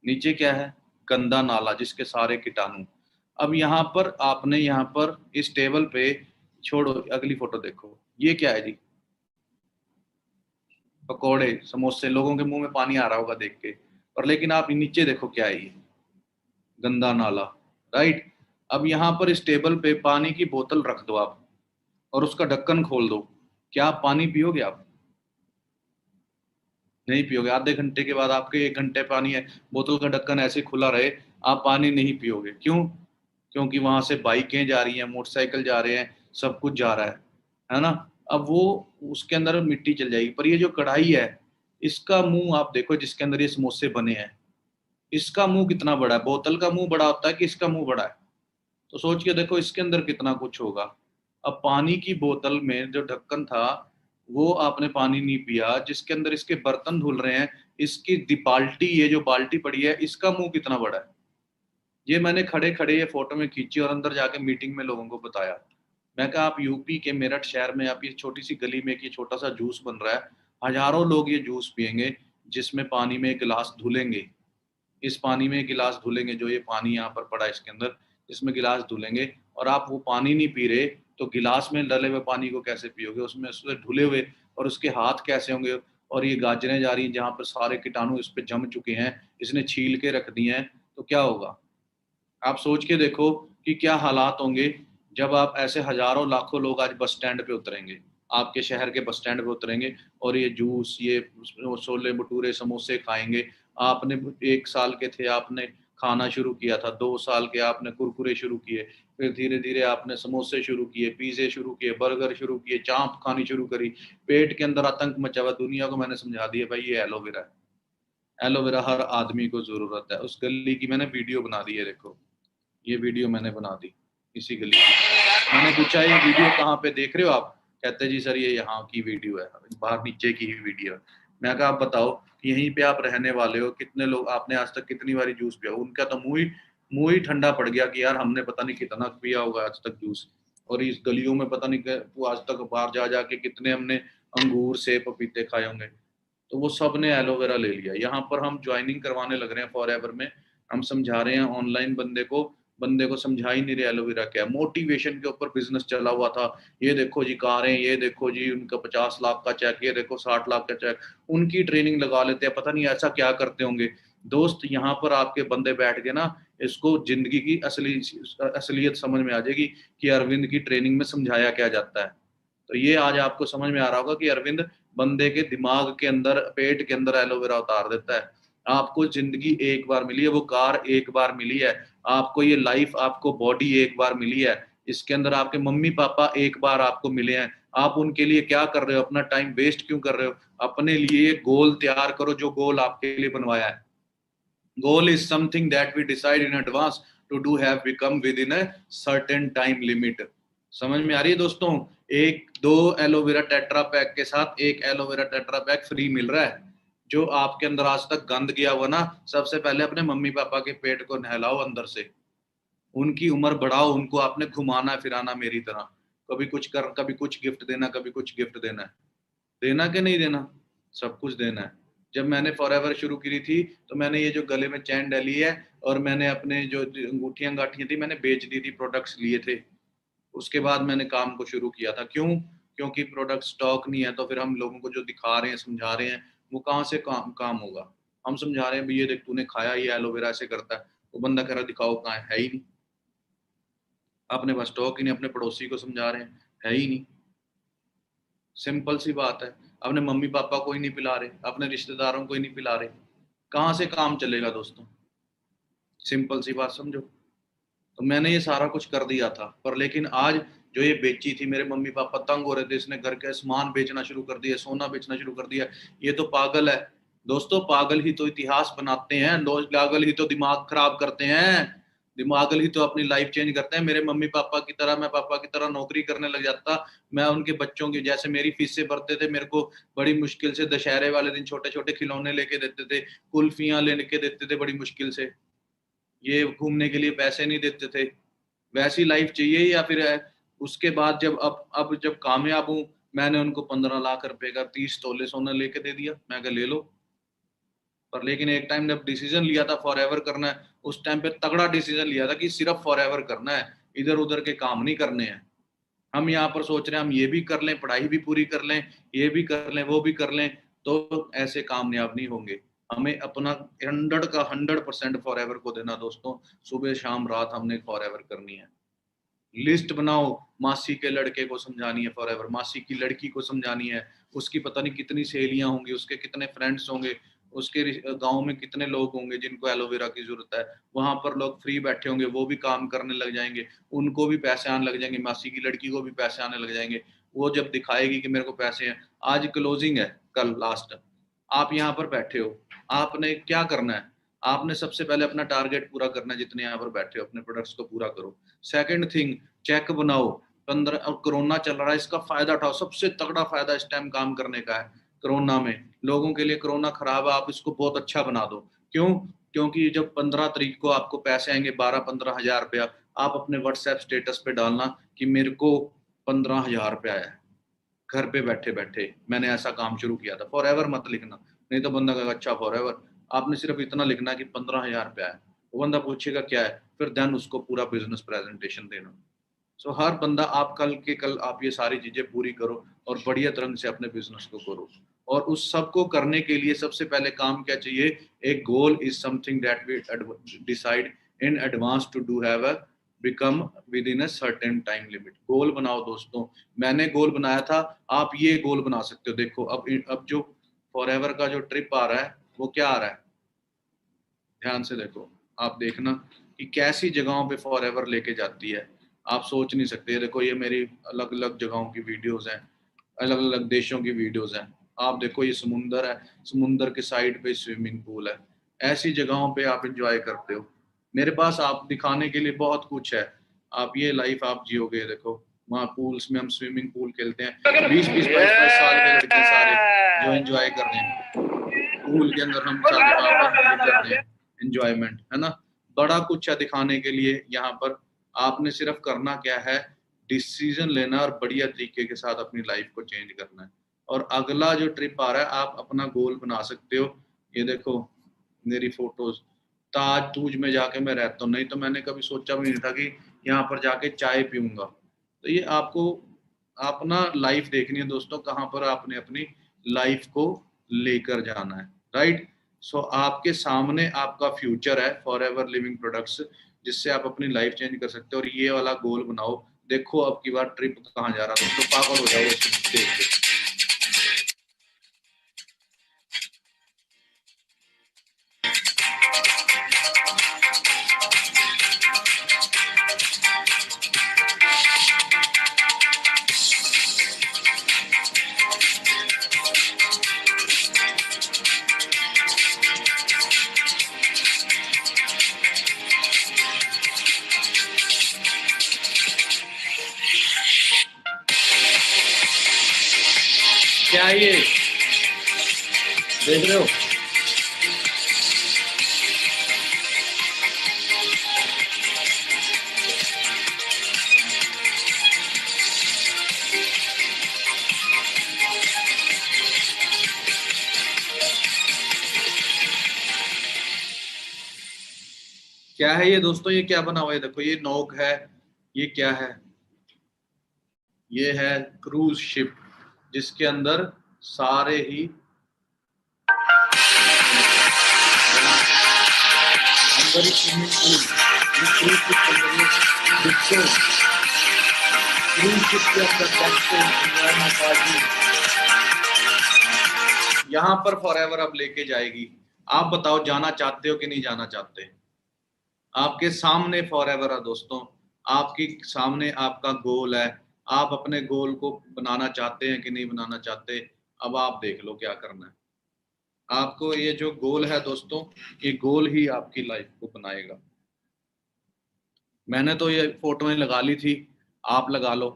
नीचे क्या है? गंदा नाला जिसके सारे कीटाणु। अब यहाँ पर आपने यहाँ पर इस टेबल पे, छोड़ो अगली फोटो देखो, ये क्या है जी? पकोड़े, समोसे, लोगों के मुंह में पानी आ रहा होगा देख के। और लेकिन आप नीचे देखो क्या है, ये गंदा नाला। राइट? अब यहाँ पर इस टेबल पे पानी की बोतल रख दो आप, और उसका ढक्कन खोल दो, क्या आप पानी पियोगे? आप नहीं पियोगे। आधे घंटे के बाद आपके 1 घंटे पानी है, बोतल का ढक्कन ऐसे खुला रहे, आप पानी नहीं पियोगे। क्यों? क्योंकि वहां से बाइकें जा रही हैं, मोटरसाइकिल जा रहे हैं, सब कुछ जा रहा है ना। अब वो उसके अंदर मिट्टी चल जाएगी। पर ये जो कढ़ाई है, इसका मुंह आप देखो, जिसके अंदर ये समोसे बने हैं, इसका मुंह कितना बड़ा है? बोतल का मुंह बड़ा होता है कि इसका मुंह बड़ा है? तो सोच के देखो इसके अंदर कितना कुछ होगा। अब पानी की बोतल में जो ढक्कन था वो आपने पानी नहीं पिया, जिसके अंदर इसके बर्तन धुल रहे हैं, इसकी बाल्टी, ये जो बाल्टी पड़ी है इसका मुंह कितना बड़ा है। ये मैंने खड़े खड़े ये फोटो में खींची और अंदर जाके मीटिंग में लोगों को बताया। मैं कहा आप यूपी के मेरठ शहर में आप ये छोटी सी गली में एक ये छोटा सा जूस बन रहा है, हजारों लोग ये जूस पियेंगे, जिसमें पानी में एक गिलास धुलेंगे, इस पानी में गिलास धुलेंगे, जो ये पानी यहाँ पर पड़ा है इसके अंदर, इसमें गिलास धुलेंगे, और आप वो पानी नहीं पी रहे तो गिलास में डले हुए पानी को कैसे पियोगे, उसमें उससे धुले हुए, और उसके हाथ कैसे होंगे। और ये गाजरें जा रही हैं जहाँ पर सारे कीटाणु इस पे जम चुके हैं, इसने छील के रख दिए हैं, तो क्या होगा। आप सोच के देखो कि क्या हालात होंगे जब आप ऐसे हजारों लाखों लोग आज बस स्टैंड पे उतरेंगे, आपके शहर के बस स्टैंड पे उतरेंगे और ये जूस, ये छोले भटूरे समोसे खाएंगे। आपने 1 साल के थे, आपने खाना शुरू किया था, 2 साल के आपने कुरकुरे शुरू किए, फिर धीरे धीरे आपने समोसे शुरू किए, पिज्जे शुरू किए, बर्गर शुरू किए, चाप खानी शुरू करी, पेट के अंदर आतंक मचा हुआ। दुनिया को मैंने समझा दिया भाई ये एलोवेरा है, एलोवेरा हर आदमी को जरूरत है। उस गली की मैंने वीडियो बना दी है, देखो ये वीडियो मैंने बना दी इसी गली की। मैंने पूछा ये वीडियो कहाँ पे देख रहे हो आप, कहते जी सर ये यहाँ की वीडियो है, बाहर नीचे की ही वीडियो है। मैं कहा आप बताओ यहीं पे आप रहने वाले हो, कितने लोग आपने आज तक कितनी बारी जूस पिया। उनका तो मुंह ही ठंडा पड़ गया कि यार हमने पता नहीं कितना पिया होगा आज तक जूस, और इस गलियों में पता नहीं वो आज तक बाहर जा जाके कितने हमने अंगूर सेब पपीते खाए होंगे। तो वो सब ने एलोवेरा ले लिया। यहाँ पर हम ज्वाइनिंग करवाने लग रहे हैं फॉरएवर में, हम समझा रहे हैं ऑनलाइन बंदे को समझा ही नहीं रहे एलोवेरा क्या है। मोटिवेशन के ऊपर बिजनेस चला हुआ था, ये देखो जी कारें, ये देखो जी उनका 50 लाख का चेक, ये देखो 60 लाख का चेक, उनकी ट्रेनिंग लगा लेते हैं, पता नहीं ऐसा क्या करते होंगे। दोस्त यहाँ पर आपके बंदे बैठ के ना इसको जिंदगी की असलियत समझ में आ जाएगी कि अरविंद की ट्रेनिंग में समझाया क्या जाता है। तो ये आज आपको समझ में आ रहा होगा कि अरविंद बंदे के दिमाग के अंदर, पेट के अंदर एलोवेरा उतार देता है। आपको जिंदगी एक बार मिली है, वो कार एक बार मिली है, आपको ये लाइफ, आपको बॉडी एक बार मिली है, इसके अंदर आपके मम्मी पापा एक बार आपको मिले हैं। आप उनके लिए क्या कर रहे हो, अपना टाइम वेस्ट क्यों कर रहे हो। अपने लिए गोल तैयार करो, जो गोल आपके लिए बनवाया है। Goal is something that we decide in advance to do have become within a certain time limit. समझ में आ रही है दोस्तों। एक 2 एलोवेरा टेट्रा पैक के साथ एक एलोवेरा टेट्रा पैक फ्री मिल रहा है। जो आपके अंदर आज तक गंद गया हुआ ना, सबसे पहले अपने मम्मी पापा के पेट को नहलाओ अंदर से, उनकी उम्र बढ़ाओ, उनको आपने घुमाना फिराना मेरी तरह, कभी कुछ कर, कभी कुछ गिफ्ट देना, कभी कुछ गिफ्ट देना है। देना कि नहीं देना, सब कुछ देना है। जब मैंने फॉरएवर शुरू की थी तो मैंने ये जो गले में चैन डाली है और मैंने अपने जो अंगूठियां गांठियां थी मैंने बेच दी थी, प्रोडक्ट्स लिए थे। उसके बाद मैंने काम को शुरू किया था। क्यों? क्योंकि प्रोडक्ट स्टॉक नहीं है, तो फिर हम लोगों को जो दिखा रहे हैं, समझा रहे हैं, वो कहाँ से काम होगा। हम समझा रहे हैं भाई ये देख तूने खाया, ये एलोवेरा ऐसे करता है, वो बंदा कह रहा दिखाओ कहाँ है ही नहीं। अपने पास स्टॉक ही नहीं, अपने पड़ोसी को समझा रहे हैं, है ही नहीं। सिंपल सी बात है। अपने मम्मी पापा को ही नहीं पिला रहे, अपने रिश्तेदारों को ही नहीं पिला रहे, कहाँ से काम चलेगा दोस्तों। सिंपल सी बात समझो। तो मैंने ये सारा कुछ कर दिया था, पर लेकिन आज जो ये बेची थी, मेरे मम्मी पापा तंग हो रहे थे, इसने घर के सामान बेचना शुरू कर दिया, सोना बेचना शुरू कर दिया, ये तो पागल है। दोस्तों पागल ही तो इतिहास बनाते हैं, लोग पागल ही तो दिमाग खराब करते हैं, दिमाग ही तो अपनी लाइफ चेंज करते हैं। मेरे मम्मी पापा की तरह मैं पापा की तरह नौकरी करने लग जाता, मैं उनके बच्चों की जैसे मेरी फीसें भरते थे, मेरे को बड़ी मुश्किल से दशहरे वाले दिन छोटे छोटे खिलौने लेके देते थे, कुल्फियां लेके देते थे बड़ी मुश्किल से, ये घूमने के लिए पैसे नहीं देते थे। वैसी लाइफ चाहिए या फिर उसके बाद जब अब जब कामयाब हूं, मैंने उनको 15 लाख रुपए का 30 तोले सोना लेके दे दिया, मैं कहा ले लो। पर लेकिन एक टाइम जब डिसीजन लिया था फॉरएवर करना है, उस टाइम पे तगड़ा डिसीजन लिया था कि सिर्फ फॉरएवर करना है, इधर उधर के काम नहीं करने हैं। हम यहाँ पर सोच रहे हैं हम ये भी कर लें, पढ़ाई भी पूरी कर लें, ये भी कर लें, वो भी कर लें, तो ऐसे कामयाब नहीं होंगे। हमें अपना 100% फॉरएवर को देना दोस्तों। सुबह शाम रात हमने फॉरएवर करनी है। लिस्ट बनाओ, मासी के लड़के को समझानी है फॉरएवर, मासी की लड़की को समझानी है, उसकी पता नहीं कितनी सहेलियां होंगी, उसके कितने फ्रेंड्स होंगे, उसके गांव में कितने लोग होंगे जिनको एलोवेरा की जरूरत है। वहां पर लोग फ्री बैठे होंगे, वो भी काम करने लग जाएंगे, उनको भी पैसे आने लग जाएंगे, मासी की लड़की को भी पैसे आने लग जाएंगे। वो जब दिखाएगी कि मेरे को पैसे हैं, आज क्लोजिंग है, कल लास्ट, आप यहाँ पर बैठे हो, आपने क्या करना है, आपने सबसे पहले अपना टारगेट पूरा करना है, जितने यहाँ पर बैठे हो अपने प्रोडक्ट्स को पूरा करो। सेकंड थिंग, चेक बनाओ। 15 अब कोरोना चल रहा है, इसका फायदा उठाओ। सबसे तगड़ा फायदा इस टाइम काम करने का है कोरोना में। लोगों के लिए कोरोना खराब है, आप इसको बहुत अच्छा बना दो। क्यों? क्योंकि जब 15 तारीख को आपको पैसे आएंगे 12-15 हजार रुपया, आप अपने व्हाट्सएप स्टेटस पे डालना कि मेरे को 15 हजार रुपया आया है घर पे बैठे बैठे, मैंने ऐसा काम शुरू किया था। फॉर एवर मत लिखना, नहीं तो बंदा कहेगा अच्छा फॉर एवर। आपने सिर्फ इतना लिखना कि 15 हजार रुपया है। वो बंदा पूछेगा क्या है, फिर देन उसको पूरा बिजनेस प्रेजेंटेशन देना। सो हर बंदा, आप कल के कल आप ये सारी चीजें पूरी करो और बढ़िया तरह से अपने बिजनेस को करो। और उस सब को करने के लिए सबसे पहले काम क्या चाहिए? एक goal is something that we decide in advance to do have a become within a certain time limit. Goal बनाओ दोस्तों। मैंने गोल बनाया था, आप ये गोल बना सकते हो। देखो अब जो फॉरएवर का जो ट्रिप आ रहा है वो क्या आ रहा है, ध्यान से देखो। आप देखना कि कैसी जगहों पे फॉरएवर लेके जाती है, आप सोच नहीं सकते। देखो ये मेरी अलग अलग जगहों की वीडियोस हैं, अलग अलग देशों की वीडियोस हैं। आप देखो ये समुंदर है, समुंदर के साइड पे स्विमिंग पूल है। ऐसी जगहों पे आप एंजॉय करते हो। मेरे पास आप दिखाने के लिए बहुत कुछ है। आप ये लाइफ आप जियोगे। देखो वहाँ पूल्स में हम स्विमिंग पूल खेलते हैं, 20-20, 22-22 साल के लड़के सारे जो एंजॉय कर रहे हैं पूल के अंदर। हम सारे वहाँ पर कर रहे हैं एंजॉयमेंट, है ना। बड़ा कुछ है दिखाने के लिए यहाँ पर। आपने सिर्फ करना क्या है, डिसीजन लेना और बढ़िया तरीके के साथ अपनी लाइफ को चेंज करना है। और अगला जो ट्रिप आ रहा है, आप अपना गोल बना सकते हो। ये देखो मेरी फोटोज, ताज तूज में जाके मैं रहता हूँ, नहीं तो मैंने कभी सोचा भी नहीं था कि यहाँ पर जाके चाय पीऊंगा। तो ये आपको अपना लाइफ देखनी है दोस्तों, कहाँ पर आपने अपनी लाइफ को लेकर जाना है, राइट। सो आपके सामने आपका फ्यूचर है फॉर एवर लिविंग प्रोडक्ट्स, जिससे आप अपनी लाइफ चेंज कर सकते हो। और ये वाला गोल बनाओ। देखो अब की बार ट्रिप कहाँ जा रहा है दोस्तों, पागल हो जाओ देख के। क्या ये देख रहे हो? क्या है ये दोस्तों? ये क्या बना हुआ है? देखो ये नोक है, ये क्या है? ये है क्रूज शिप, जिसके अंदर सारे ही अंदर ही स्विमिंग पूल। ये क्रूज शिप के अंदर ये देखो, क्रूज शिप के अंदर यहाँ पर फॉरएवर अब लेके जाएगी। आप बताओ जाना चाहते हो कि नहीं जाना चाहते? आपके सामने फॉरएवर है दोस्तों, आपके सामने आपका गोल है। आप अपने गोल को बनाना चाहते हैं कि नहीं बनाना चाहते? अब आप देख लो क्या करना है आपको। ये जो गोल है दोस्तों, ये गोल ही आपकी लाइफ को बनाएगा। मैंने तो ये फोटोएं लगा ली थी, आप लगा लो,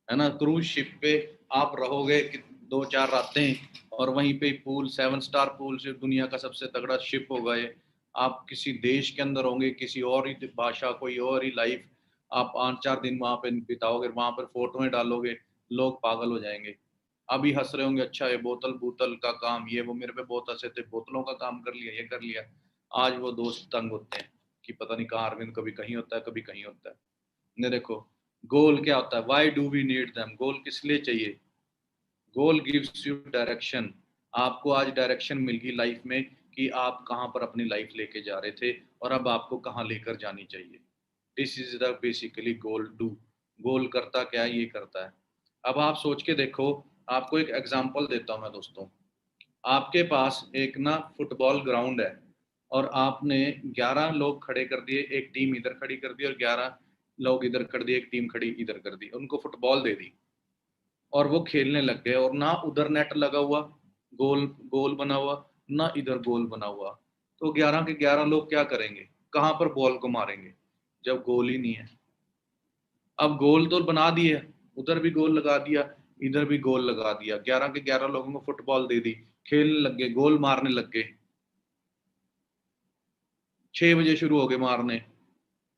है ना। क्रूज शिप पे आप रहोगे 2-4 रातें, और वहीं पे पूल 7 स्टार पूल से दुनिया का सबसे तगड़ा शिप होगा ये। आप किसी देश के अंदर होंगे, किसी और ही भाषा, कोई और ही लाइफ। आप 5-4 दिन वहां पे बिताओगे, वहां पर फोटोएं डालोगे, लोग पागल हो जाएंगे। अभी हंस रहे होंगे, अच्छा ये बोतल बोतल का काम, ये वो मेरे पे बहुत हंसे थे, बोतलों का काम कर लिया, ये कर लिया। आज वो दोस्त तंग होते हैं कि पता नहीं कहाँ अरविंद कभी कहीं होता है, कभी कहीं होता है। ने देखो गोल क्या होता है, why do we need them? Goal किस लिए चाहिए? Goal gives you direction. आपको आज डायरेक्शन मिल गई लाइफ में कि आप कहाँ पर अपनी लाइफ लेके जा रहे थे और अब आपको कहाँ लेकर जानी चाहिए। This is the basically goal do. Goal करता क्या है? ये करता है। अब आप सोच के देखो, आपको एक एग्जांपल देता हूँ मैं दोस्तों। आपके पास एक ना फुटबॉल ग्राउंड है, और आपने 11 लोग खड़े कर दिए, एक टीम इधर खड़ी कर दी और 11 लोग इधर कर दिए, एक टीम खड़ी इधर कर दी, उनको फुटबॉल दे दी और वो खेलने लग गए। और ना उधर नेट लगा हुआ, गोल गोल बना हुआ, ना इधर गोल बना हुआ। तो 11 के 11 लोग क्या करेंगे, कहाँ पर बॉल को मारेंगे जब गोल ही नहीं है। अब गोल तो बना दिए, उधर भी गोल लगा दिया, इधर भी गोल लगा दिया, 11 के 11 लोगों को फुटबॉल दे दी, खेलने लग गए, गोल मारने लग गए। 6 बजे शुरू हो गए मारने,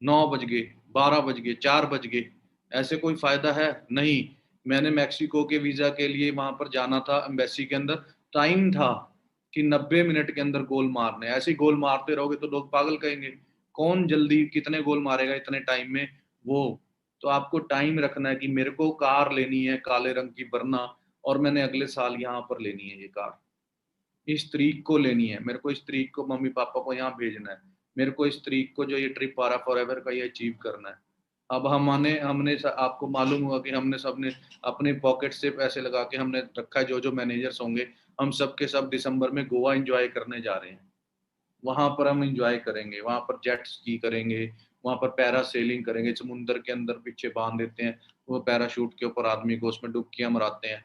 9 बज गए, 12 बज गए, 4 बज गए। ऐसे कोई फायदा है नहीं। मैंने मैक्सिको के वीजा के लिए वहां पर जाना था, एम्बेसी के अंदर टाइम था कि 90 मिनट के अंदर गोल मारने। ऐसे ही गोल मारते रहोगे तो लोग पागल कहेंगे, कौन जल्दी कितने गोल मारेगा इतने टाइम में। वो तो आपको टाइम रखना है कि मेरे को कार लेनी है काले रंग की वरना, और मैंने अगले साल यहाँ पर लेनी है ये कार, इस तरीक को लेनी है, मेरे को इस तरीक को मम्मी पापा को यहाँ भेजना है, मेरे को इस तरीक को जो ये ट्रिप आ रहा फॉरएवर का ये अचीव करना है। अब हमने हमने आपको मालूम होगा कि हमने सबने अपने पॉकेट से पैसे लगा के हमने रखा है, जो मैनेजर्स होंगे हम सब के सब दिसंबर में गोवा एंजॉय करने जा रहे हैं। वहां पर हम एंजॉय करेंगे, वहां पर जेट स्की करेंगे, वहां पर पैरा सेलिंग करेंगे, समुद्र के अंदर पीछे बांध देते हैं वो पैराशूट के ऊपर आदमी को, उसमें डुबकियां मराते हैं,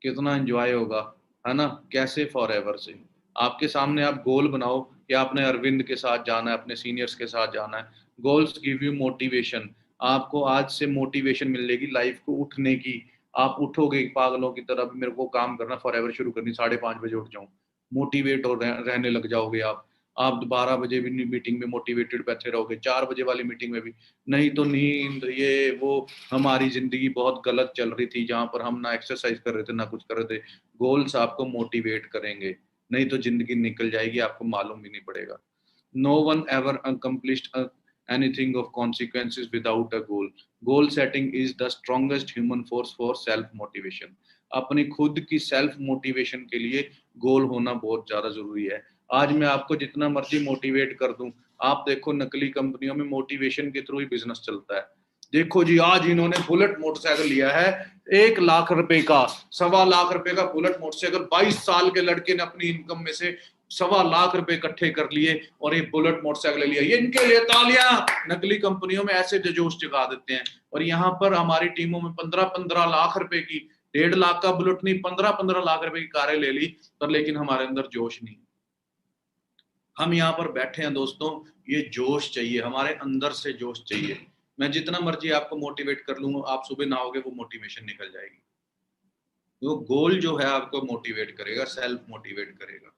कितना एंजॉय होगा, है ना। कैसे फॉरएवर से आपके सामने आप गोल बनाओ कि आपने अरविंद के साथ जाना है, अपने सीनियर्स के साथ जाना है। गोल्स गिव यू मोटिवेशन, आपको आज से मोटिवेशन मिलेगी लाइफ को उठने की। आप उठोगे पागलों की तरह, मेरे को काम करना फॉरएवर शुरू करनी, 5:30 बजे उठ जाऊं, मोटिवेट हो रहने लग जाओगे आप 12 बजे भी मीटिंग में मोटिवेटेड बैठे रहोगे, 4 बजे वाली मीटिंग में भी। नहीं तो नींद ये वो, हमारी जिंदगी बहुत गलत चल रही थी जहां पर हम ना एक्सरसाइज कर रहे थे ना कुछ कर रहे थे। गोल्स आपको मोटिवेट करेंगे, नहीं तो जिंदगी निकल जाएगी, आपको मालूम भी नहीं पड़ेगा। No one ever accomplished anything of consequences without a goal. Goal setting is the strongest human force for self motivation. अपनी खुद की सेल्फ मोटिवेशन के लिए गोल होना बहुत ज्यादा जरूरी है। आज मैं आपको जितना मर्जी मोटिवेट कर दूं, आप देखो नकली कंपनियों में मोटिवेशन के थ्रू ही बिजनेस चलता है। देखो जी आज इन्होंने बुलेट मोटरसाइकिल लिया है 1 लाख रुपए का, 1.25 लाख रुपए का बुलेट मोटरसाइकिल, 22 साल के लड़के ने अपनी इनकम में से 1.25 लाख रुपए इकट्ठे कर लिए और एक बुलेट मोटरसाइकिल लिया। ये इनके लिए तालियां। नकली कंपनियों में ऐसे जोश जगा देते हैं, और यहाँ पर हमारी टीमों में 15-15 लाख रुपए की, 1.5 लाख का बुलेट नहीं, 15-15 लाख रुपए की कारें ले ली, पर लेकिन हमारे अंदर जोश नहीं। हम यहाँ पर बैठे हैं दोस्तों, ये जोश चाहिए, हमारे अंदर से जोश चाहिए। मैं जितना मर्जी आपको मोटिवेट कर लूंगा, आप सुबह नहाओगे वो मोटिवेशन निकल जाएगी। वो गोल जो है आपको मोटिवेट करेगा, सेल्फ मोटिवेट करेगा।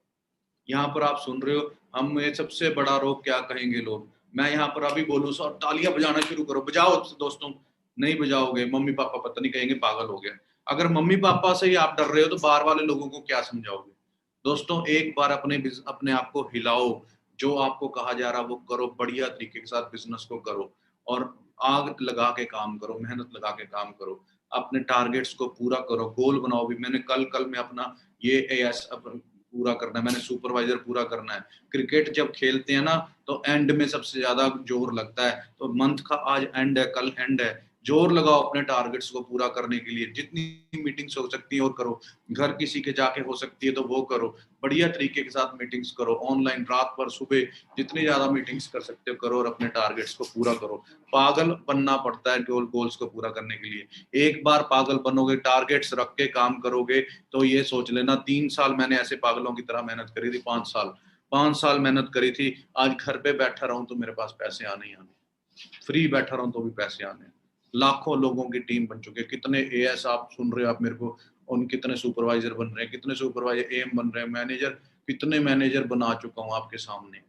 यहाँ पर आप सुन रहे हो, हम ये सबसे बड़ा रोग क्या कहेंगे लोग, मैं यहाँ पर अभी बोलूँ सो तालियां बजाना शुरू करो, बजाओ दोस्तों, नहीं बजाओगे मम्मी पापा पता नहीं कहेंगे पागल हो गया। अगर मम्मी पापा से ही आप डर रहे हो तो बाहर वाले लोगों को क्या समझाओगे। दोस्तों एक बार अपने आप को हिलाओ, जो आपको कहा जा रहा वो करो, बढ़िया तरीके के साथ बिजनेस को करो, और आग लगा के काम करो, मेहनत लगा के काम करो, अपने टारगेट्स को पूरा करो, गोल बनाओ। भी मैंने कल में अपना ये एएस पूरा करना है, मैंने सुपरवाइजर पूरा करना है। क्रिकेट जब खेलते हैं ना तो एंड में सबसे ज्यादा जोर लगता है, तो मंथ का आज एंड है, कल एंड है, जोर लगाओ अपने टारगेट्स को पूरा करने के लिए। जितनी मीटिंग्स हो सकती है और करो, घर किसी के जाके हो सकती है तो वो करो, बढ़िया तरीके के साथ मीटिंग्स करो, ऑनलाइन रात भर सुबह जितनी ज्यादा मीटिंग्स कर सकते हो करो, और अपने टारगेट्स को पूरा करो। पागल बनना पड़ता है गोल्स को पूरा करने के लिए। एक बार पागल बनोगे, टारगेट्स रख के काम करोगे, तो ये सोच लेना 3 साल मैंने ऐसे पागलों की तरह मेहनत करी थी, 5 साल मेहनत करी थी, आज घर पे बैठा रहूं तो मेरे पास पैसे आने ही आने, फ्री बैठा रहूं तो भी पैसे आने। लाखों लोगों की टीम बन चुके, कितने एएस आप सुन रहे हो आप मेरे को, उन कितने सुपरवाइजर बन रहे हैं, कितने सुपरवाइजर एम बन रहे हैं, मैनेजर, कितने मैनेजर बना चुका हूं आपके सामने।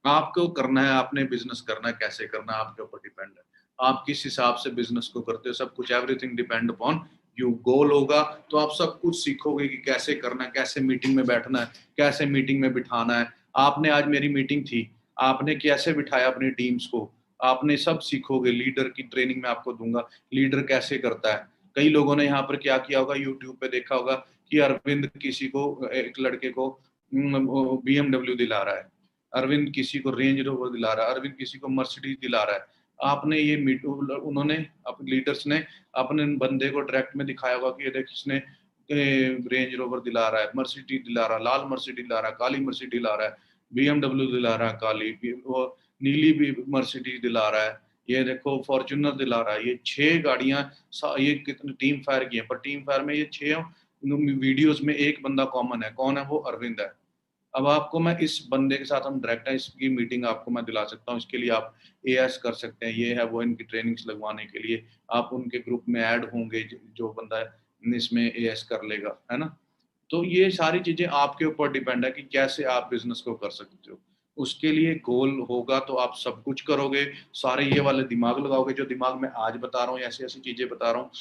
आपको करना है, आपने बिजनेस करना है, कैसे करना है आपके ऊपर डिपेंड है, आप किस हिसाब से बिजनेस को करते हो, सब कुछ एवरीथिंग डिपेंड अपॉन यू। गोल होगा तो आप सब कुछ सीखोगे कि कैसे करना है, कैसे मीटिंग में बैठना है, कैसे मीटिंग में बिठाना है। आपने आज मेरी मीटिंग थी, आपने कैसे बिठाया अपनी टीम्स को, आपने सब सीखोगे। लीडर की ट्रेनिंग में आपको दूंगा, लीडर कैसे करता है। कई लोगों ने यहाँ पर क्या किया होगा, यूट्यूब पे देखा होगा कि अरविंद किसी को, एक लड़के को BMW दिला रहा है, अरविंद किसी को रेंज रोवर दिला रहा है, अरविंद किसी को मर्सिडीज दिला रहा है। आपने ये उन्होंने लीडर्स ने अपने बंदे को डायरेक्ट में दिखाया होगा कि ये देख किसने रेंज रोवर दिला रहा है, मर्सिडीज दिला रहा है, लाल मर्सिडीज दिला रहा है, काली मर्सिडीज दिला रहा है, BMW दिला रहा है, काली वो नीली भी मर्सिडीज दिला रहा है, ये देखो फॉर्च्यूनर दिला रहा है। ये 6 गाड़ियां, ये कितनी टीम फायर की है, पर टीम फायर में ये 6 वीडियोस में एक बंदा कॉमन है, कौन है वो, अरविंद है। अब आपको मैं इस बंदे के साथ हम डायरेक्ट है, इसकी मीटिंग आपको मैं दिला सकता हूँ, इसके लिए आप एएस कर सकते हैं, ये है वो इनकी ट्रेनिंग्स लगवाने के लिए आप उनके ग्रुप में ऐड होंगे, जो बंदा इसमें एएस कर लेगा, है ना। तो ये सारी चीजें आपके ऊपर डिपेंड है कि कैसे आप बिजनेस को कर सकते हो। उसके लिए गोल होगा तो आप सब कुछ करोगे, सारे ये वाले दिमाग लगाओगे जो दिमाग में आज बता रहा हूँ, ऐसी ऐसी चीजें बता रहा हूँ,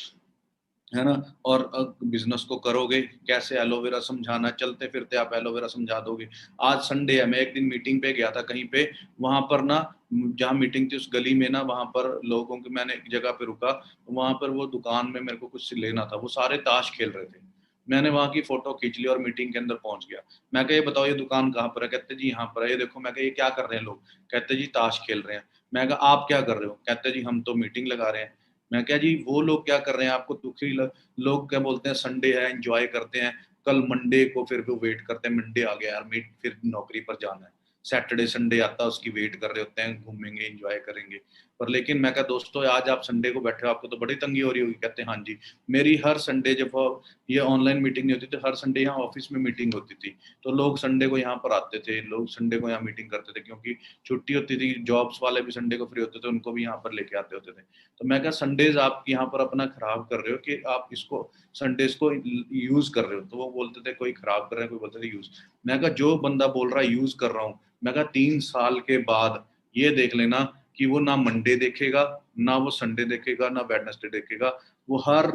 है ना। और बिजनेस को करोगे कैसे, एलोवेरा समझाना, चलते फिरते आप एलोवेरा समझा दोगे। आज संडे है, मैं एक दिन मीटिंग पे गया था कहीं पे, वहां पर ना जहाँ मीटिंग थी उस गली में ना, वहां पर लोगों के, मैंने एक जगह पे रुका, वहां पर वो दुकान में मेरे को कुछ लेना था, वो सारे ताश खेल रहे थे। मैंने वहां की फोटो खींच ली और मीटिंग के अंदर पहुंच गया। मैं कहा ये बताओ ये दुकान कहाँ पर है, कहते जी यहाँ पर है, ये देखो। मैं कहा ये क्या कर रहे हैं लोग, कहते जी ताश खेल रहे हैं। मैं कहा आप क्या कर रहे हो, कहते जी हम तो मीटिंग लगा रहे हैं। मैं क्या जी वो लोग क्या कर रहे हैं, आपको दुखी लोग क्या बोलते हैं, संडे है एंजॉय करते हैं, कल मंडे को फिर वो वेट करते हैं, मंडे आ गया यार मीट फिर नौकरी पर जाना है, सैटरडे संडे आता है उसकी वेट कर रहे होते हैं, घूमेंगे एंजॉय करेंगे। पर लेकिन मैं कहा दोस्तों आज आप संडे को बैठे हो, आपको तो बड़ी तंगी हो रही होगी, कहते हैं हाँ जी। मेरी हर संडे जब ये ऑनलाइन मीटिंग नहीं होती थी, हर संडे यहाँ ऑफिस में मीटिंग होती थी, तो लोग संडे को यहाँ पर आते थे, लोग संडे को यहाँ मीटिंग करते थे, क्योंकि छुट्टी होती थी, जॉब्स वाले भी संडे को फ्री होते थे, उनको भी यहाँ पर लेके आते होते थे। तो मैं क्या संडेज आप यहाँ पर अपना खराब कर रहे हो कि आप इसको संडेज को यूज कर रहे हो। तो वो बोलते थे कोई खराब कर रहे हैं, कोई बोलते थे यूज। मैं कहा जो बंदा बोल रहा है यूज कर रहा हूँ, मैं कहा 3 साल के बाद ये देख लेना कि वो ना मंडे देखेगा, ना वो संडे देखेगा, ना वेडनेसडे देखेगा, वो हर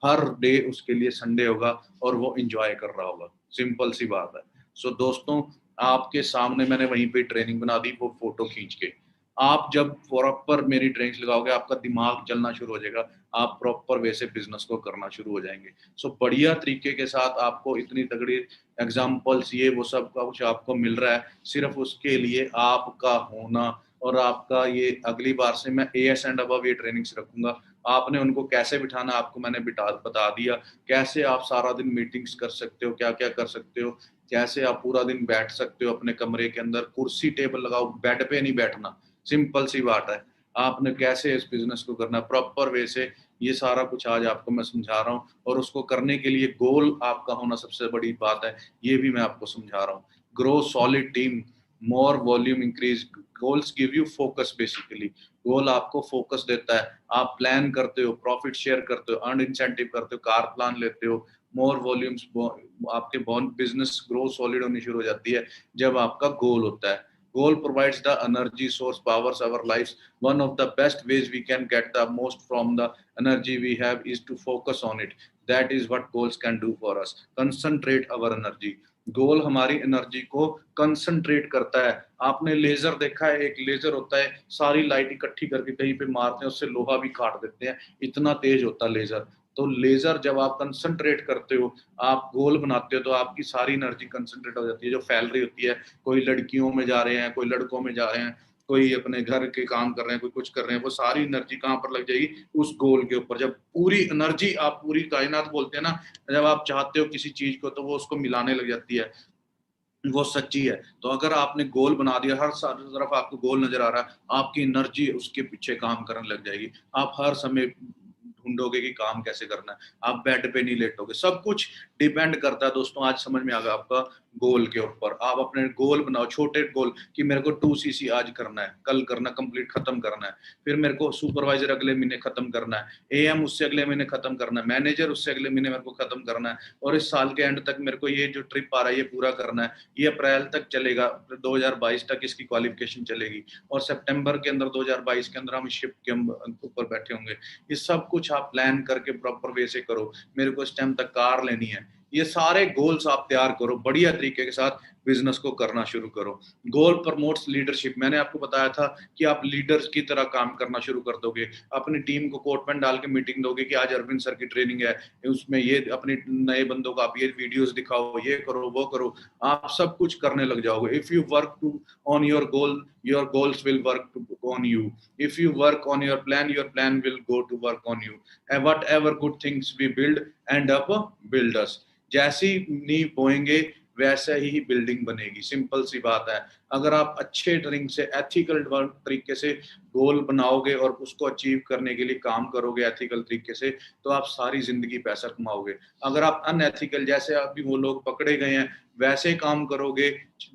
हर डे उसके लिए संडे होगा और वो एंजॉय कर रहा होगा। सिंपल सी बात है। सो दोस्तों आपके सामने मैंने वहीं पे ट्रेनिंग बना दी, वो फोटो खींच के। आप जब प्रॉपर मेरी ट्रेनिंग लगाओगे आपका दिमाग चलना शुरू हो जाएगा, आप प्रॉपर वे से बिजनेस को करना शुरू हो जाएंगे। सो बढ़िया तरीके के साथ आपको इतनी तगड़ी एग्जांपल्स ये वो सब का कुछ आपको मिल रहा है, सिर्फ उसके लिए आपका होना। और आपका ये अगली बार से मैं एएस एंड अबव ये ट्रेनिंग्स रखूंगा। आपने उनको कैसे बिठाना आपको मैंने बता दिया, कैसे आप सारा दिन मीटिंग्स कर सकते हो, क्या क्या कर सकते हो, कैसे आप पूरा दिन बैठ सकते हो अपने कमरे के अंदर, कुर्सी टेबल लगाओ, बेड पे नहीं बैठना, सिंपल सी बात है। आपने कैसे इस बिजनेस को करना प्रॉपर वे से, ये सारा कुछ आज आपको मैं समझा रहा हूँ। और उसको करने के लिए गोल आपका होना सबसे बड़ी बात है, ये भी मैं आपको समझा रहा हूँ। Grow solid team, more volume increase, goals give you focus. Basically goal आपको फोकस देता है, आप प्लान करते हो, प्रॉफिट शेयर करते हो, अर्न इंसेंटिव करते हो, कार प्लान लेते हो, मोर वॉल्यूम्स, आपके बिजनेस ग्रो सॉलिड होनी शुरू हो जाती है जब आपका गोल होता है। Goal provides the energy source, powers our lives. One of the best ways we can get the most from the energy we have is to focus on it. That is what goals can do for us. Concentrate our energy. गोल हमारी एनर्जी को कंसंट्रेट करता है। आपने लेजर देखा है, एक लेजर होता है, सारी लाइट इकट्ठी करके कहीं पे मारते हैं, उससे लोहा भी काट देते हैं, इतना तेज होता है लेजर। तो लेजर जब आप कंसंट्रेट करते हो, आप गोल बनाते हो, तो आपकी सारी एनर्जी कंसंट्रेट हो जाती है, जो फैल रही होती है। कोई लड़कियों में जा रहे हैं, कोई लड़कों में जा रहे हैं, कोई अपने घर के काम कर रहे हैं, कोई कुछ कर रहे हैं, वो सारी एनर्जी कहाँ पर लग जाएगी, उस गोल के ऊपर। जब पूरी एनर्जी, आप पूरी कायनात बोलते हैं ना, जब आप चाहते हो किसी चीज को तो वो उसको मिलाने लग जाती है, वो सच्ची है। तो अगर आपने गोल बना दिया, हर तरफ आपको गोल नजर आ रहा है, आपकी एनर्जी उसके पीछे काम करने लग जाएगी। आप हर समय ढूंढोगे कि काम कैसे करना है, आप बेड पे नहीं लेटोगे। सब कुछ डिपेंड करता है दोस्तों, आज समझ में आ गया आपका, गोल के ऊपर। आप अपने गोल बनाओ, छोटे गोल, कि मेरे को 2cc आज करना है, कल करना, कंप्लीट खत्म करना है। फिर मेरे को सुपरवाइजर अगले महीने खत्म करना है, एएम उससे अगले महीने खत्म करना है, मैनेजर उससे अगले महीने मेरे को खत्म करना है, और इस साल के एंड तक मेरे को ये जो ट्रिप आ रहा है ये पूरा करना है। ये अप्रैल तक चलेगा, 2022 तक इसकी क्वालिफिकेशन चलेगी, और सितंबर के अंदर 2022 के अंदर हम शिप के ऊपर बैठे होंगे। ये सब कुछ आप प्लान करके प्रॉपर वे से करो। मेरे को इस टाइम तक कार लेनी है, ये सारे गोल्स आप तैयार करो, बढ़िया तरीके के साथ बिजनेस को करना शुरू करो। गोल प्रमोट्स लीडरशिप। मैंने आपको बताया था कि आप लीडर्स की तरह काम करना शुरू कर दोगे, अपनी टीम को कोट पेन डाल के मीटिंग दोगे कि आज अरविंद सर की ट्रेनिंग है, उसमें ये अपने नए बंदों को आप ये वीडियोस दिखाओ, ये करो, वो करो, आप सब कुछ करने लग जाओगे। If you work to on your goal, your goals will work on you. If you work on your plan will go to work on you. And whatever good things we build end up build us. जैसी नींव बोएंगे वैसे ही बिल्डिंग बनेगी। सिंपल सी बात है। अगर आप अच्छे ढंग से एथिकल तरीके से गोल बनाओगे और उसको अचीव करने के लिए काम करोगे एथिकल तरीके से, तो आप सारी जिंदगी पैसा कमाओगे। अगर आप अनएथिकल, जैसे अभी वो लोग पकड़े गए हैं, वैसे काम करोगे,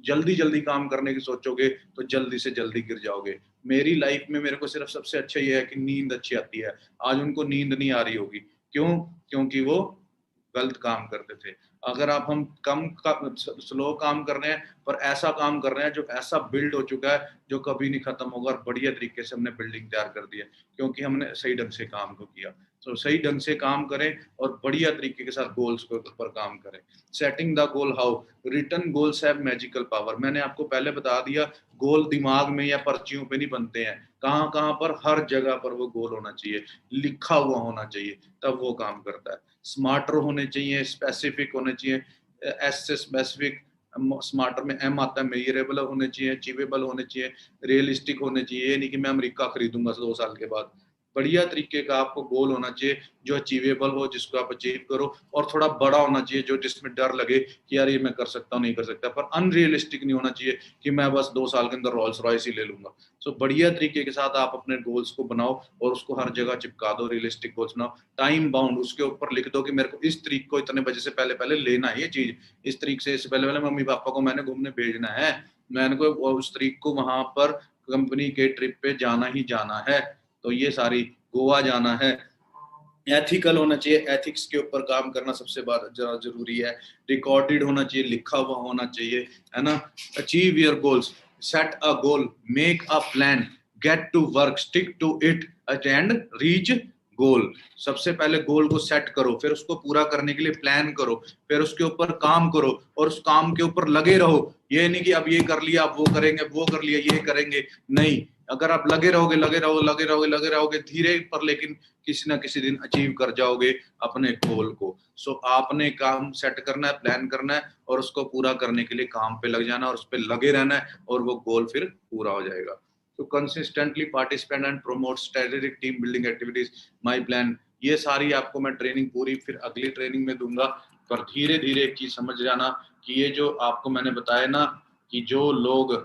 जल्दी जल्दी काम करने की सोचोगे, तो जल्दी से जल्दी गिर जाओगे। मेरी लाइफ में मेरे को सिर्फ सबसे अच्छा ये है कि नींद अच्छी आती है। आज उनको नींद नहीं आ रही होगी, क्यों? क्योंकि वो गलत काम करते थे। अगर आप हम स्लो काम कर रहे हैं, पर ऐसा काम कर रहे हैं जो ऐसा बिल्ड हो चुका है जो कभी नहीं खत्म होगा, और बढ़िया तरीके से हमने बिल्डिंग तैयार कर दी है, क्योंकि हमने सही ढंग से काम को किया। तो सही ढंग से काम करें और बढ़िया तरीके के साथ गोल्स के ऊपर काम करें। Setting the goal how, written goals have magical power. मैंने आपको पहले बता दिया, गोल दिमाग में या पर्चियों पे नहीं बनते हैं। कहाँ कहाँ पर? हर जगह पर वो गोल होना चाहिए, लिखा हुआ होना चाहिए, तब वो काम करता है। स्मार्टर होने चाहिए, स्पेसिफिक होने चाहिए, एस से स्पेसिफिक, स्मार्टर में एम आता है, मेजरेबल होने चाहिए, अचीवेबल होने चाहिए, रियलिस्टिक होने चाहिए। ये नहीं कि मैं अमेरिका खरीदूंगा 2 साल के बाद। बढ़िया तरीके का आपको गोल होना चाहिए जो अचीवेबल हो, जिसको आप अचीव करो, और थोड़ा बड़ा होना चाहिए जो जिसमें डर लगे कि यार ये मैं कर सकता हूँ नहीं कर सकता। पर अनरियलिस्टिक नहीं होना चाहिए कि मैं बस 2 साल के अंदर रोल्स रॉयस ही ले लूंगा। सो बढ़िया तरीके के साथ आप अपने गोल्स को बनाओ और उसको हर जगह चिपका दो। रियलिस्टिक गोल्स बनाओ, टाइम बाउंड, उसके ऊपर लिख दो कि मेरे को इस तारीख को इतने बजे से पहले पहले लेना है ये चीज, इस तारीख से इससे पहले पहले मम्मी पापा को मैंने घूमने भेजना है, मैंने को उस तारीख को वहां पर कंपनी के ट्रिप पे जाना ही जाना है, तो ये सारी गोवा जाना है। एथिकल होना चाहिए, एथिक्स के ऊपर काम करना सबसे ज्यादा जरूरी है। रिकॉर्डेड होना चाहिए, लिखा हुआ होना चाहिए, है ना। Achieve your goals, set a goal, make a plan, get to work, stick to it and reach goal. सबसे पहले गोल को सेट करो, फिर उसको पूरा करने के लिए प्लान करो, फिर उसके ऊपर काम करो और उस काम के ऊपर लगे रहो। ये नहीं कि अब ये कर लिया अब वो करेंगे, वो कर लिया ये करेंगे, नहीं। अगर आप लगे रहोगे लगे रहोगे लगे रहोगे लगे रहोगे धीरे पर लेकिन किसी ना किसी दिन अचीव कर जाओगे अपने गोल को। सो आपने काम सेट करना है, प्लान करना है और उसको पूरा करने के लिए काम पे लग जाना और उस पर लगे रहना है और वो गोल फिर पूरा हो जाएगा। तो consistently participate and promote strategic team building activities, my plan. ये सारी आपको मैं ट्रेनिंग पूरी फिर अगली ट्रेनिंग में दूंगा, पर धीरे धीरे एक चीज समझ जाना कि ये जो आपको मैंने बताया ना कि जो लोग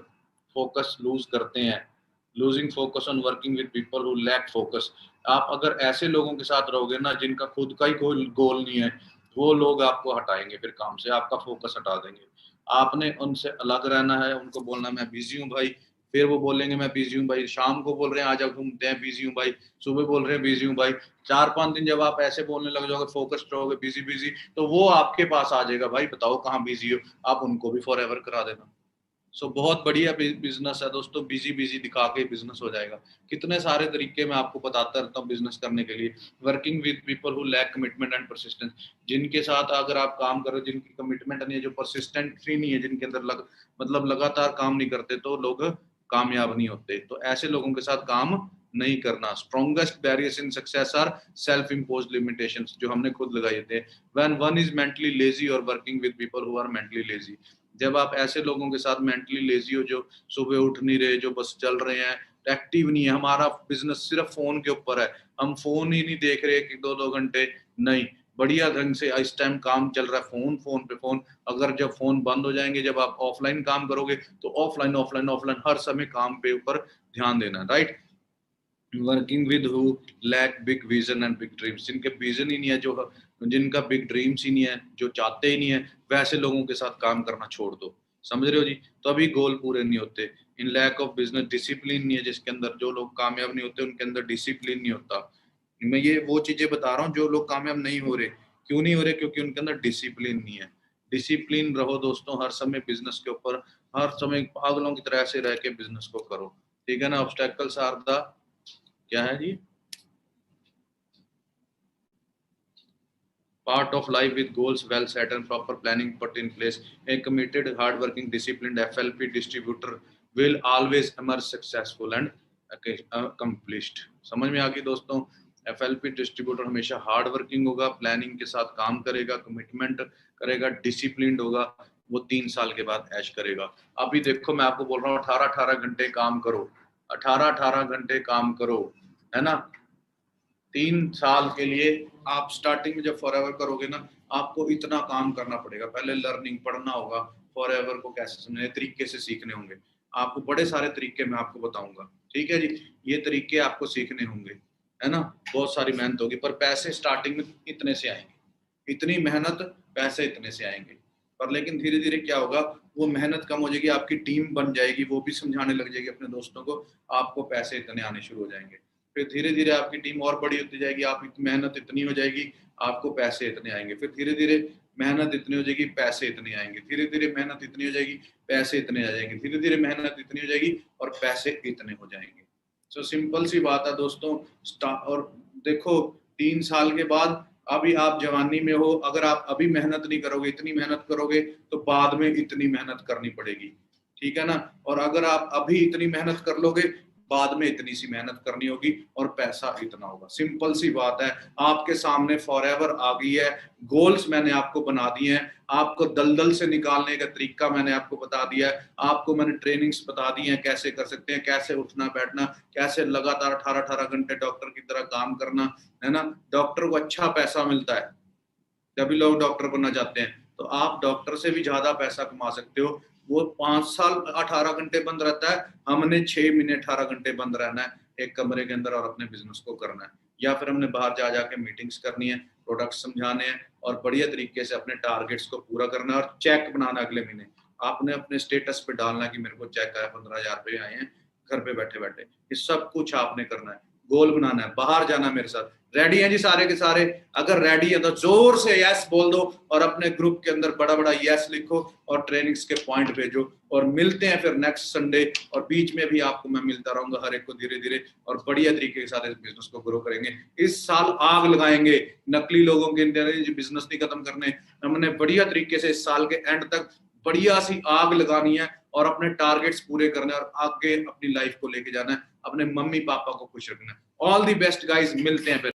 फोकस लूज करते हैं, losing focus on working with people who lack focus, आप अगर ऐसे लोगों के साथ रहोगे ना जिनका खुद का ही कोई गोल नहीं है, वो लोग आपको हटाएंगे, फिर काम से आपका फोकस हटा देंगे। आपने उनसे अलग रहना है, उनको बोलना मैं बिजी हूँ भाई, फिर वो बोलेंगे मैं बिजी हूँ भाई, शाम को बोल रहे हैं आजा घूमते हैं, बिजी हूँ भाई, सुबह बोल रहे हैं बिजी हूँ भाई। 4-5 दिन जब आप ऐसे बोलने लग जाओगे, फोकस्ड रहोगे, बिजी बिजी, तो वो आपके पास आ जाएगा, भाई बताओ कहाँ बिजी हो, आप उनको भी फॉर एवर करा देना। सो बहुत बढ़िया बिजनेस है दोस्तों, बिजी बिजी दिखा के बिजनेस हो जाएगा। कितने सारे तरीके मैं आपको बताता रहता हूँ बिजनेस करने के लिए। Working with people who lack commitment and persistence, जिनके साथ अगर आप काम करो, जिनकी कमिटमेंट नहीं है, जो परसिस्टेंट नहीं है, जिनके अंदर मतलब लगातार काम नहीं करते, तो लोग कामयाब नहीं होते। तो ऐसे लोगों के साथ काम नहीं करना। Strongest barriers in success are self imposed limitations, जो हमने खुद लगाए थे। When one is mentally lazy और working with people who are mentally lazy, जब आप ऐसे लोगों के साथ मेंटली लेजी हो, जो सुबह उठ नहीं रहे, जो बस चल रहे हैं, एक्टिव नहीं है, हमारा बिजनेस सिर्फ फोन के ऊपर है, हम फोन ही नहीं देख रहे कि 2-2 घंटे, नहीं, बढ़िया ढंग से इस टाइम काम चल रहा है, फोन फोन पे फोन। अगर जब फोन बंद हो जाएंगे, जब आप ऑफलाइन काम करोगे, तो ऑफलाइन ऑफलाइन ऑफलाइन हर समय काम पे ऊपर ध्यान देना, right. Working with who lack big vision and big dreams, जिनके विजन ही नहीं है, जो जिनका बिग ड्रीम्स ही नहीं है, जो चाहते ही नहीं है, वैसे लोगों के साथ काम करना छोड़ दो। समझ रहे हो जी? तो अभी गोल पूरे नहीं होते। इन लैक ऑफ बिजनेस डिसिप्लिन नहीं है, जिसके अंदर जो लोग कामयाब नहीं होते उनके अंदर डिसिप्लिन नहीं होता। मैं ये वो चीजें बता रहा हूँ जो लोग कामयाब नहीं हो रहे। क्यों नहीं हो रहे? क्योंकि उनके अंदर डिसिप्लिन नहीं है। डिसिप्लिन रहो दोस्तों, हर समय बिजनेस के ऊपर, हर समय पागलों की तरह से रह के बिजनेस को करो, ठीक है ना। ऑब्स्टेकल्स आर द, क्या है जी, part of life with goals well set and proper planning put in place. A committed, hard-working, disciplined FLP distributor will always emerge successful and accomplished. समझ में आ गई दोस्तों? FLP डिस्ट्रीब्यूटर हमेशा हार्ड वर्किंग होगा, प्लानिंग के साथ काम करेगा, कमिटमेंट करेगा, डिसिप्लिन्ड होगा, वो 3 साल के बाद ऐश करेगा। अभी देखो मैं आपको बोल रहा हूँ 18-18 घंटे काम करो, 18-18 घंटे काम करो, है ना। 3 साल के लिए आप स्टार्टिंग में जब फॉरएवर करोगे ना, आपको इतना काम करना पड़ेगा, पहले लर्निंग पढ़ना होगा, फॉरएवर को कैसे समझने तरीके से सीखने होंगे, आपको बड़े सारे तरीके मैं आपको बताऊंगा, ठीक है जी। ये तरीके आपको सीखने होंगे, है ना, बहुत सारी मेहनत होगी, पर पैसे स्टार्टिंग में इतने से आएंगे, इतनी मेहनत, पैसे इतने से आएंगे, पर लेकिन धीरे धीरे क्या होगा, वो मेहनत कम हो जाएगी, आपकी टीम बन जाएगी, वो भी समझाने लग जाएगी अपने दोस्तों को, आपको पैसे इतने आने शुरू हो जाएंगे, फिर धीरे धीरे आपकी टीम और बड़ी होती जाएगी, आपकी मेहनत इतनी हो जाएगी, आपको पैसे इतने आएंगे, फिर धीरे धीरे मेहनत इतनी हो जाएगी, पैसे इतने आएंगे, धीरे धीरे मेहनत इतनी हो जाएगी, पैसे इतने आ जाएंगे, धीरे धीरे मेहनत इतनी हो जाएगी और पैसे इतने हो जाएंगे। सो सिंपल सी बात है दोस्तों। और देखो 3 साल के बाद अभी आप जवानी में हो, अगर आप अभी मेहनत नहीं करोगे, इतनी मेहनत करोगे तो बाद में इतनी मेहनत करनी पड़ेगी, ठीक है ना। और अगर आप अभी इतनी मेहनत कर लोगे, बाद में इतनी सी मेहनत करनी होगी और पैसा इतना होगा। सिंपल सी बात है, आपके सामने फॉरएवर आ गई है, गोल्स मैंने आपको बना दिए हैं, आपको दलदल से निकालने का तरीका मैंने आपको बता दिया है, आपको मैंने ट्रेनिंग्स बता दी हैं कैसे कर सकते हैं, कैसे उठना बैठना, कैसे लगातार 18-18 घंटे डॉक्टर की तरह काम करना, है ना। डॉक्टर को अच्छा पैसा मिलता है, तभी लोग डॉक्टर बनना चाहते हैं, तो आप डॉक्टर से भी ज्यादा पैसा कमा सकते हो। वो 5 साल 18 घंटे बंद रहता है, हमने 6 महीने 18 घंटे बंद रहना है एक कमरे के अंदर और अपने बिजनेस को करना है, या फिर हमने बाहर जा जाके मीटिंग्स करनी है, प्रोडक्ट समझाने हैं और बढ़िया तरीके से अपने टारगेट्स को पूरा करना है और चेक बनाना अगले महीने। आपने अपने स्टेटस पे डालना है कि मेरे को चेक आया, 15,000 रुपये आए हैं घर पे बैठे बैठे, ये सब कुछ आपने करना है, गोल बनाना है, बाहर जाना है मेरे साथ। रेडी हैं जी सारे के सारे? अगर रेडी है तो जोर से यस बोल दो और अपने ग्रुप के अंदर बड़ा बड़ा यस लिखो और ट्रेनिंग्स के पॉइंट भेजो, और मिलते हैं फिर नेक्स्ट संडे, और बीच में भी आपको मैं मिलता रहूंगा हर एक को धीरे धीरे, और बढ़िया तरीके के साथ इस बिजनेस को ग्रो करेंगे। इस साल आग लगाएंगे, नकली लोगों के बिजनेस नहीं खत्म करने, हमने बढ़िया तरीके से इस साल के एंड तक बढ़िया सी आग लगानी है और अपने टारगेट्स पूरे करने और आगे अपनी लाइफ को लेके जाना है, अपने मम्मी पापा को खुश रखना है। ऑल दी बेस्ट गाइस, मिलते हैं फिर।